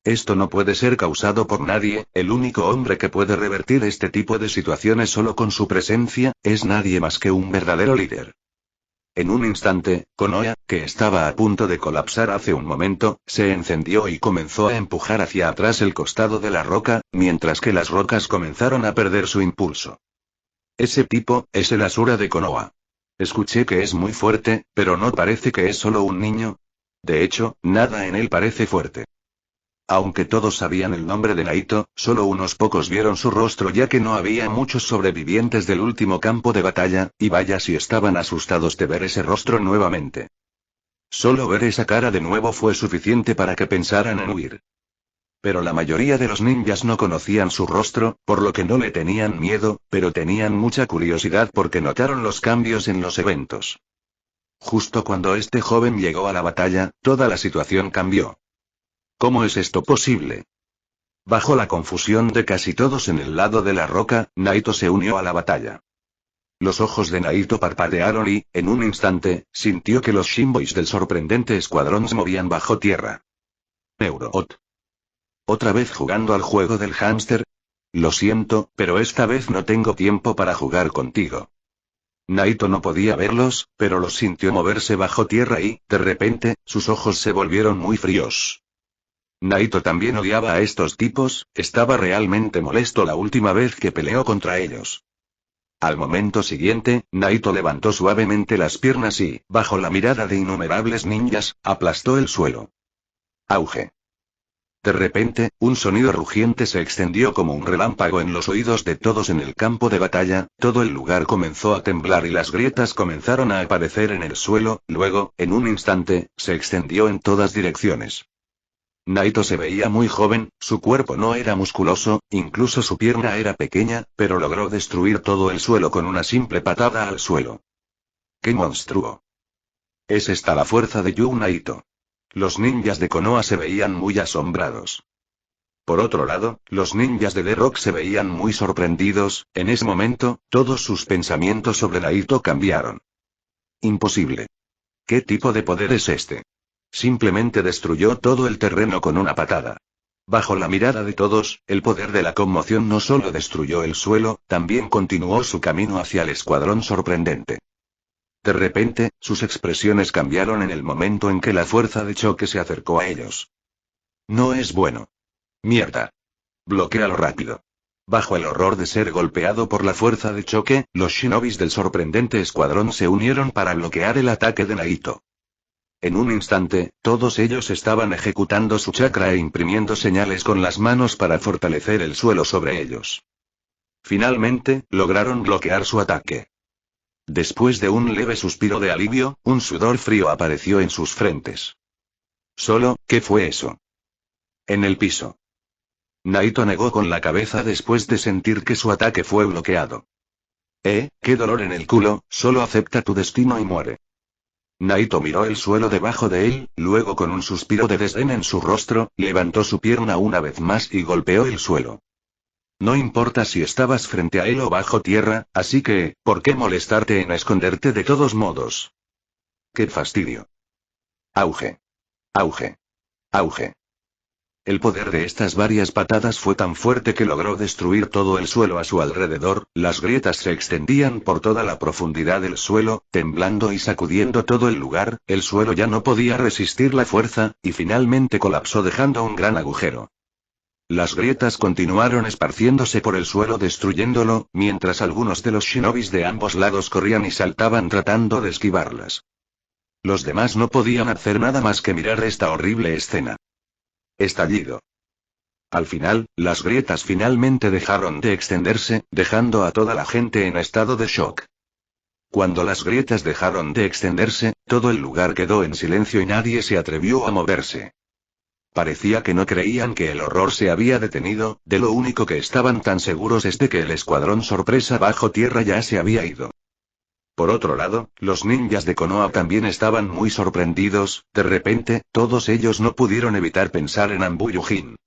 Esto no puede ser causado por nadie, el único hombre que puede revertir este tipo de situaciones solo con su presencia, es nadie más que un verdadero líder. En un instante, Konoha, que estaba a punto de colapsar hace un momento, se encendió y comenzó a empujar hacia atrás el costado de la roca, mientras que las rocas comenzaron a perder su impulso. Ese tipo, es el Asura de Konoha. Escuché que es muy fuerte, pero no parece que es solo un niño. De hecho, nada en él parece fuerte. Aunque todos sabían el nombre de Naito, solo unos pocos vieron su rostro ya que no había muchos sobrevivientes del último campo de batalla, y vaya si estaban asustados de ver ese rostro nuevamente. Solo ver esa cara de nuevo fue suficiente para que pensaran en huir. Pero la mayoría de los ninjas no conocían su rostro, por lo que no le tenían miedo, pero tenían mucha curiosidad porque notaron los cambios en los eventos. Justo cuando este joven llegó a la batalla, toda la situación cambió. ¿Cómo es esto posible? Bajo la confusión de casi todos en el lado de la roca, Naito se unió a la batalla. Los ojos de Naito parpadearon y, en un instante, sintió que los Shinbois del sorprendente escuadrón se movían bajo tierra. Neuroot. ¿Otra vez jugando al juego del hámster? Lo siento, pero esta vez no tengo tiempo para jugar contigo. Naito no podía verlos, pero los sintió moverse bajo tierra y, de repente, sus ojos se volvieron muy fríos. Naito también odiaba a estos tipos, estaba realmente molesto la última vez que peleó contra ellos. Al momento siguiente, Naito levantó suavemente las piernas y, bajo la mirada de innumerables ninjas, aplastó el suelo. Auge. De repente, un sonido rugiente se extendió como un relámpago en los oídos de todos en el campo de batalla, todo el lugar comenzó a temblar y las grietas comenzaron a aparecer en el suelo, luego, en un instante, se extendió en todas direcciones. Naito se veía muy joven, su cuerpo no era musculoso, incluso su pierna era pequeña, pero logró destruir todo el suelo con una simple patada al suelo. ¡Qué monstruo! ¿Es esta la fuerza de Yu Naito? Los ninjas de Konoha se veían muy asombrados. Por otro lado, los ninjas de The Rock se veían muy sorprendidos, en ese momento, todos sus pensamientos sobre Naito cambiaron. Imposible. ¿Qué tipo de poder es este? Simplemente destruyó todo el terreno con una patada. Bajo la mirada de todos, el poder de la conmoción no solo destruyó el suelo, también continuó su camino hacia el escuadrón sorprendente. De repente, sus expresiones cambiaron en el momento en que la fuerza de choque se acercó a ellos. No es bueno. Mierda. Bloquéalo rápido. Bajo el horror de ser golpeado por la fuerza de choque, los shinobis del sorprendente escuadrón se unieron para bloquear el ataque de Naito. En un instante, todos ellos estaban ejecutando su chakra e imprimiendo señales con las manos para fortalecer el suelo sobre ellos. Finalmente, lograron bloquear su ataque. Después de un leve suspiro de alivio, un sudor frío apareció en sus frentes. ¿Qué fue eso? En el piso. Naito negó con la cabeza después de sentir que su ataque fue bloqueado. Qué dolor en el culo, solo acepta tu destino y muere. Naito miró el suelo debajo de él, luego con un suspiro de desdén en su rostro, levantó su pierna una vez más y golpeó el suelo. No importa si estabas frente a él o bajo tierra, así que, ¿por qué molestarte en esconderte de todos modos? ¡Qué fastidio! Auge. Auge. Auge. El poder de estas varias patadas fue tan fuerte que logró destruir todo el suelo a su alrededor, las grietas se extendían por toda la profundidad del suelo, temblando y sacudiendo todo el lugar, el suelo ya no podía resistir la fuerza, y finalmente colapsó dejando un gran agujero. Las grietas continuaron esparciéndose por el suelo destruyéndolo, mientras algunos de los shinobis de ambos lados corrían y saltaban tratando de esquivarlas. Los demás no podían hacer nada más que mirar esta horrible escena. Estallido. Al final, las grietas finalmente dejaron de extenderse, dejando a toda la gente en estado de shock. Cuando las grietas dejaron de extenderse, todo el lugar quedó en silencio y nadie se atrevió a moverse. Parecía que no creían que el horror se había detenido, de lo único que estaban tan seguros es de que el escuadrón sorpresa bajo tierra ya se había ido. Por otro lado, los ninjas de Konoha también estaban muy sorprendidos, de repente, todos ellos no pudieron evitar pensar en Anbu Yujin.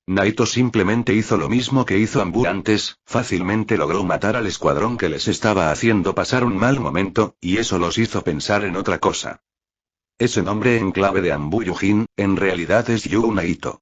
Naito simplemente hizo lo mismo que hizo Anbu antes, fácilmente logró matar al escuadrón que les estaba haciendo pasar un mal momento, y eso los hizo pensar en otra cosa. Ese nombre en clave de Anbu Yujin, en realidad es Yu Naito.